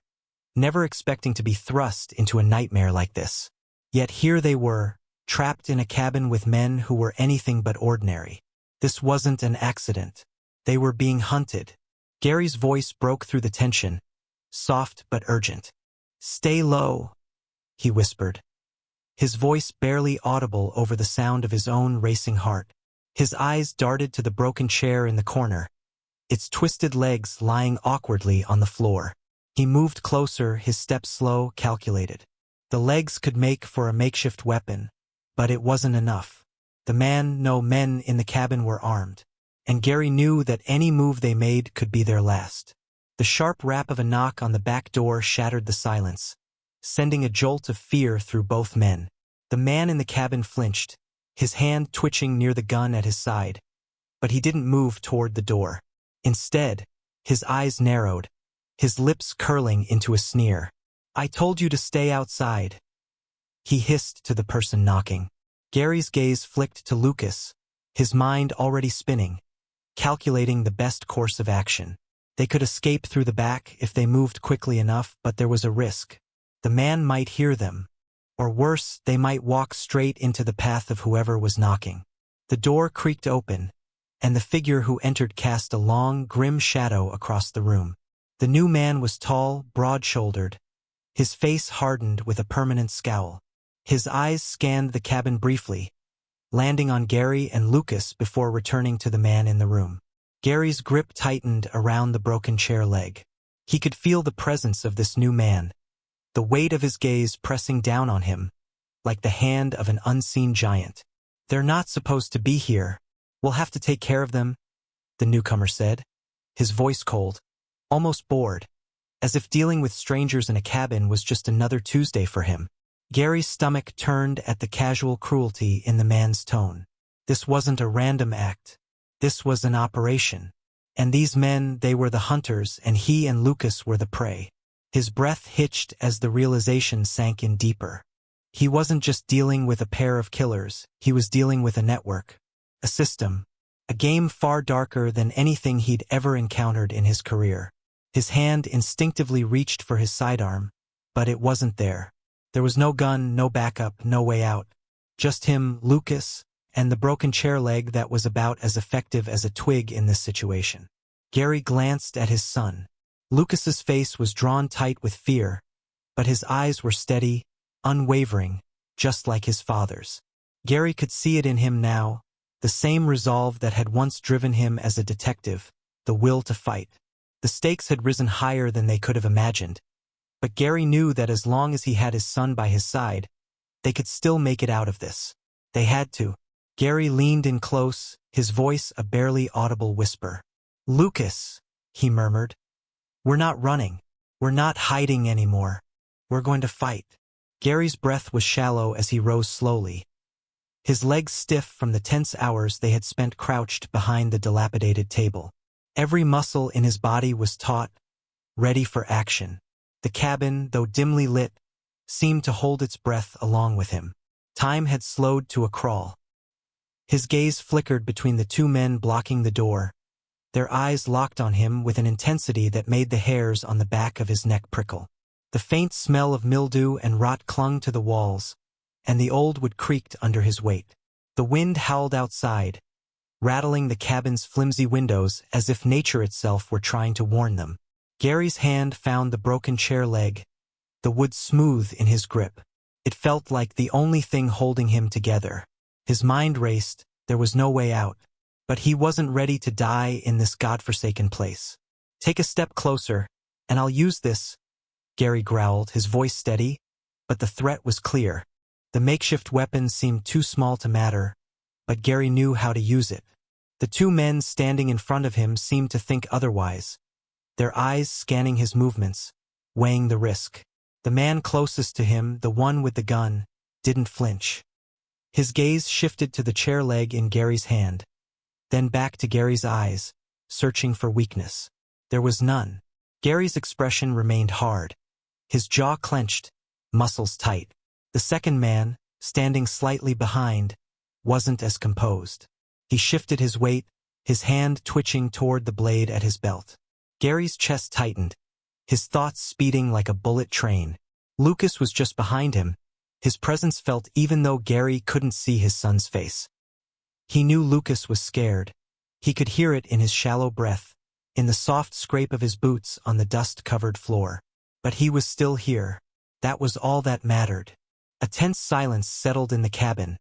never expecting to be thrust into a nightmare like this. Yet here they were, trapped in a cabin with men who were anything but ordinary. This wasn't an accident. They were being hunted. Gary's voice broke through the tension, soft but urgent. "Stay low," he whispered, his voice barely audible over the sound of his own racing heart. His eyes darted to the broken chair in the corner, its twisted legs lying awkwardly on the floor. He moved closer, his steps slow, calculated. The legs could make for a makeshift weapon, but it wasn't enough. No men in the cabin were armed, and Gary knew that any move they made could be their last. The sharp rap of a knock on the back door shattered the silence, sending a jolt of fear through both men. The man in the cabin flinched, his hand twitching near the gun at his side, but he didn't move toward the door. Instead, his eyes narrowed, his lips curling into a sneer. "I told you to stay outside," he hissed to the person knocking. Gary's gaze flicked to Lucas, his mind already spinning, calculating the best course of action. They could escape through the back if they moved quickly enough, but there was a risk. The man might hear them, or worse, they might walk straight into the path of whoever was knocking. The door creaked open, and the figure who entered cast a long, grim shadow across the room. The new man was tall, broad-shouldered, his face hardened with a permanent scowl. His eyes scanned the cabin briefly, landing on Gary and Lucas before returning to the man in the room. Gary's grip tightened around the broken chair leg. He could feel the presence of this new man, the weight of his gaze pressing down on him, like the hand of an unseen giant. "They're not supposed to be here. We'll have to take care of them," the newcomer said, his voice cold, almost bored, as if dealing with strangers in a cabin was just another Tuesday for him. Gary's stomach turned at the casual cruelty in the man's tone. This wasn't a random act. This was an operation. And these men, they were the hunters, and he and Lucas were the prey. His breath hitched as the realization sank in deeper. He wasn't just dealing with a pair of killers, he was dealing with a network, a system, a game far darker than anything he'd ever encountered in his career. His hand instinctively reached for his sidearm, but it wasn't there. There was no gun, no backup, no way out. Just him, Lucas, and the broken chair leg that was about as effective as a twig in this situation. Gary glanced at his son. Lucas's face was drawn tight with fear, but his eyes were steady, unwavering, just like his father's. Gary could see it in him now, the same resolve that had once driven him as a detective, the will to fight. The stakes had risen higher than they could have imagined, but Gary knew that as long as he had his son by his side, they could still make it out of this. They had to. Gary leaned in close, his voice a barely audible whisper. "Lucas," he murmured, "we're not running. We're not hiding anymore. We're going to fight." Gary's breath was shallow as he rose slowly, his legs stiff from the tense hours they had spent crouched behind the dilapidated table. Every muscle in his body was taut, ready for action. The cabin, though dimly lit, seemed to hold its breath along with him. Time had slowed to a crawl. His gaze flickered between the two men blocking the door, their eyes locked on him with an intensity that made the hairs on the back of his neck prickle. The faint smell of mildew and rot clung to the walls, and the old wood creaked under his weight. The wind howled outside, rattling the cabin's flimsy windows as if nature itself were trying to warn them. Gary's hand found the broken chair leg, the wood smooth in his grip. It felt like the only thing holding him together. His mind raced, there was no way out. But he wasn't ready to die in this godforsaken place. "Take a step closer, and I'll use this," Gary growled, his voice steady, but the threat was clear. The makeshift weapon seemed too small to matter, but Gary knew how to use it. The two men standing in front of him seemed to think otherwise, their eyes scanning his movements, weighing the risk. The man closest to him, the one with the gun, didn't flinch. His gaze shifted to the chair leg in Gary's hand, then back to Gary's eyes, searching for weakness. There was none. Gary's expression remained hard, his jaw clenched, muscles tight. The second man, standing slightly behind, wasn't as composed. He shifted his weight, his hand twitching toward the blade at his belt. Gary's chest tightened, his thoughts speeding like a bullet train. Lucas was just behind him. His presence felt even though Gary couldn't see his son's face. He knew Lucas was scared. He could hear it in his shallow breath, in the soft scrape of his boots on the dust-covered floor. But he was still here. That was all that mattered. A tense silence settled in the cabin,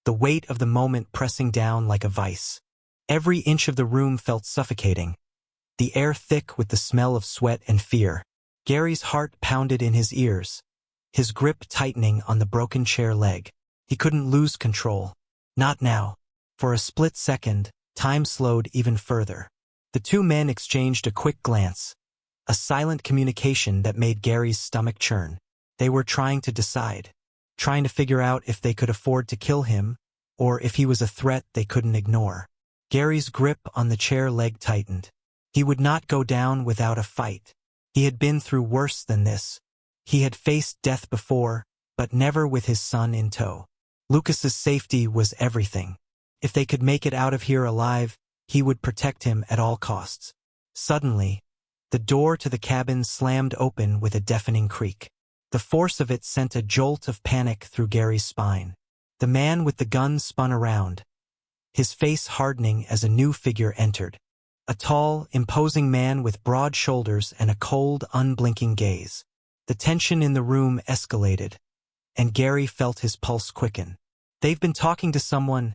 the weight of the moment pressing down like a vice. Every inch of the room felt suffocating, the air thick with the smell of sweat and fear. Gary's heart pounded in his ears, his grip tightening on the broken chair leg. He couldn't lose control. Not now. For a split second, time slowed even further. The two men exchanged a quick glance, a silent communication that made Gary's stomach churn. They were trying to decide, trying to figure out if they could afford to kill him, or if he was a threat they couldn't ignore. Gary's grip on the chair leg tightened. He would not go down without a fight. He had been through worse than this. He had faced death before, but never with his son in tow. Lucas's safety was everything. If they could make it out of here alive, he would protect him at all costs. Suddenly, the door to the cabin slammed open with a deafening creak. The force of it sent a jolt of panic through Gary's spine. The man with the gun spun around, his face hardening as a new figure entered. A tall, imposing man with broad shoulders and a cold, unblinking gaze. The tension in the room escalated, and Gary felt his pulse quicken. "They've been talking to someone,"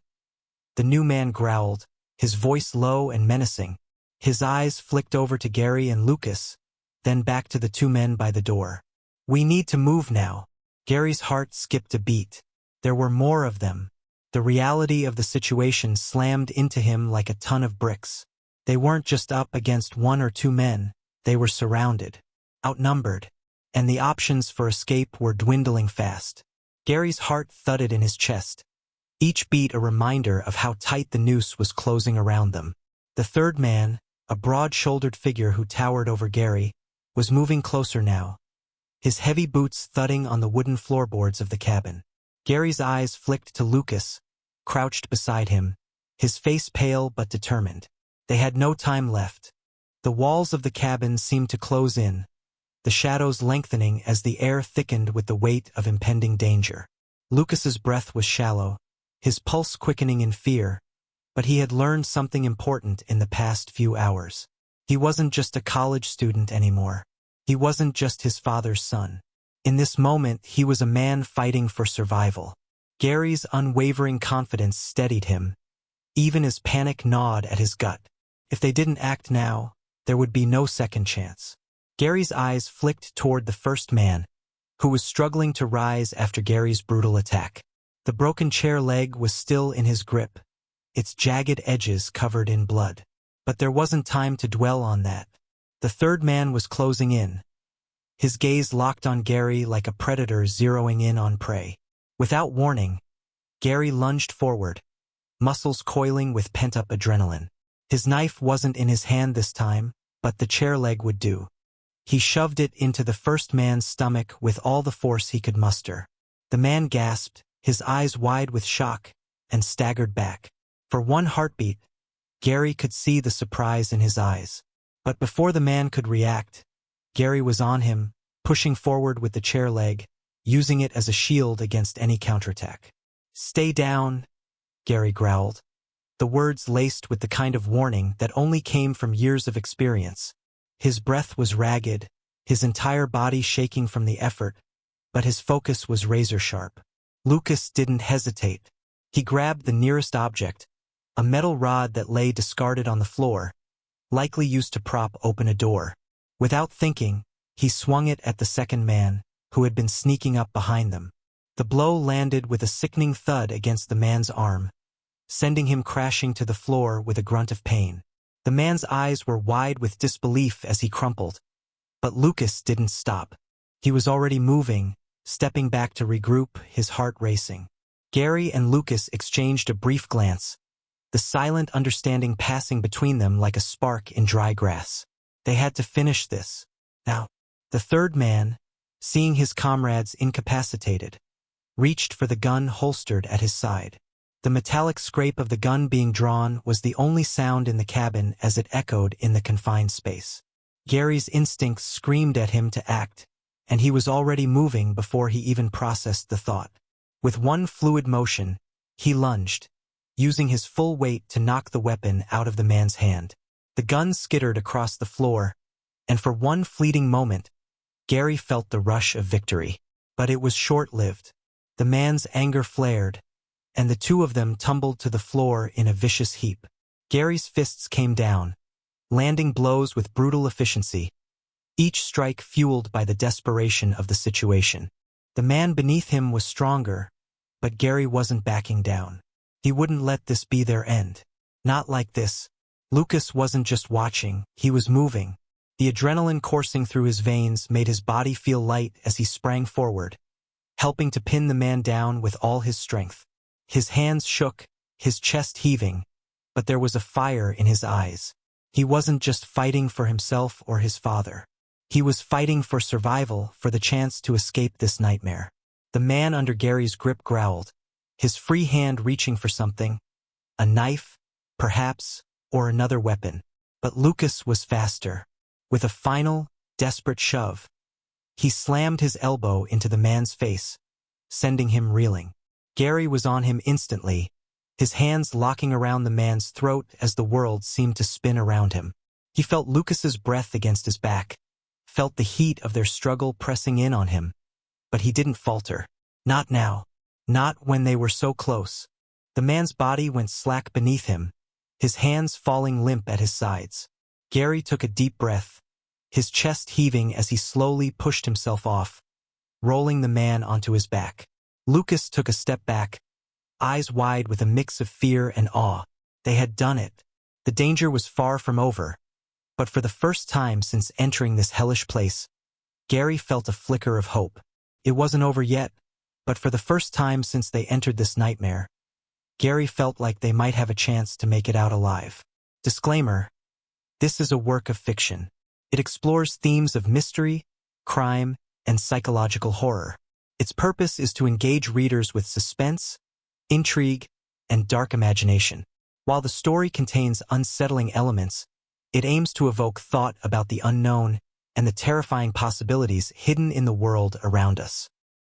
the new man growled, his voice low and menacing. His eyes flicked over to Gary and Lucas, then back to the two men by the door. "We need to move now." Gary's heart skipped a beat. There were more of them. The reality of the situation slammed into him like a ton of bricks. They weren't just up against one or two men, they were surrounded, outnumbered, and the options for escape were dwindling fast. Gary's heart thudded in his chest, each beat a reminder of how tight the noose was closing around them. The third man, a broad-shouldered figure who towered over Gary, was moving closer now, his heavy boots thudding on the wooden floorboards of the cabin. Gary's eyes flicked to Lucas, crouched beside him, his face pale but determined. They had no time left. The walls of the cabin seemed to close in, the shadows lengthening as the air thickened with the weight of impending danger. Lucas's breath was shallow, his pulse quickening in fear, but he had learned something important in the past few hours. He wasn't just a college student anymore. He wasn't just his father's son. In this moment, he was a man fighting for survival. Gary's unwavering confidence steadied him, even as panic gnawed at his gut. If they didn't act now, there would be no second chance. Gary's eyes flicked toward the first man, who was struggling to rise after Gary's brutal attack. The broken chair leg was still in his grip, its jagged edges covered in blood. But there wasn't time to dwell on that. The third man was closing in, his gaze locked on Gary like a predator zeroing in on prey. Without warning, Gary lunged forward, muscles coiling with pent-up adrenaline. His knife wasn't in his hand this time, but the chair leg would do. He shoved it into the first man's stomach with all the force he could muster. The man gasped, his eyes wide with shock, and staggered back. For one heartbeat, Gary could see the surprise in his eyes. But before the man could react, Gary was on him, pushing forward with the chair leg, using it as a shield against any counterattack. "Stay down," Gary growled, the words laced with the kind of warning that only came from years of experience. His breath was ragged, his entire body shaking from the effort, but his focus was razor-sharp. Lucas didn't hesitate. He grabbed the nearest object, a metal rod that lay discarded on the floor, likely used to prop open a door. Without thinking, he swung it at the second man, who had been sneaking up behind them. The blow landed with a sickening thud against the man's arm, sending him crashing to the floor with a grunt of pain. The man's eyes were wide with disbelief as he crumpled. But Lucas didn't stop. He was already moving, stepping back to regroup, his heart racing. Gary and Lucas exchanged a brief glance, the silent understanding passing between them like a spark in dry grass. They had to finish this. Now, the third man, seeing his comrades incapacitated, reached for the gun holstered at his side. The metallic scrape of the gun being drawn was the only sound in the cabin as it echoed in the confined space. Gary's instincts screamed at him to act, and he was already moving before he even processed the thought. With one fluid motion, he lunged, using his full weight to knock the weapon out of the man's hand. The gun skittered across the floor, and for one fleeting moment, Gary felt the rush of victory. But it was short-lived. The man's anger flared, and the two of them tumbled to the floor in a vicious heap. Gary's fists came down, landing blows with brutal efficiency, each strike fueled by the desperation of the situation. The man beneath him was stronger, but Gary wasn't backing down. He wouldn't let this be their end. Not like this. Lucas wasn't just watching, he was moving. The adrenaline coursing through his veins made his body feel light as he sprang forward, helping to pin the man down with all his strength. His hands shook, his chest heaving, but there was a fire in his eyes. He wasn't just fighting for himself or his father. He was fighting for survival, for the chance to escape this nightmare. The man under Gary's grip growled, his free hand reaching for something, a knife, perhaps, or another weapon. But Lucas was faster. With a final, desperate shove, he slammed his elbow into the man's face, sending him reeling. Gary was on him instantly, his hands locking around the man's throat as the world seemed to spin around him. He felt Lucas's breath against his back, felt the heat of their struggle pressing in on him. But he didn't falter. Not now. Not when they were so close. The man's body went slack beneath him, his hands falling limp at his sides. Gary took a deep breath, his chest heaving as he slowly pushed himself off, rolling the man onto his back. Lucas took a step back, eyes wide with a mix of fear and awe. They had done it. The danger was far from over. But for the first time since entering this hellish place, Gary felt a flicker of hope. It wasn't over yet, but for the first time since they entered this nightmare, Gary felt like they might have a chance to make it out alive. Disclaimer: this is a work of fiction. It explores themes of mystery, crime, and psychological horror. Its purpose is to engage readers with suspense, intrigue, and dark imagination. While the story contains unsettling elements, it aims to evoke thought about the unknown and the terrifying possibilities hidden in the world around us.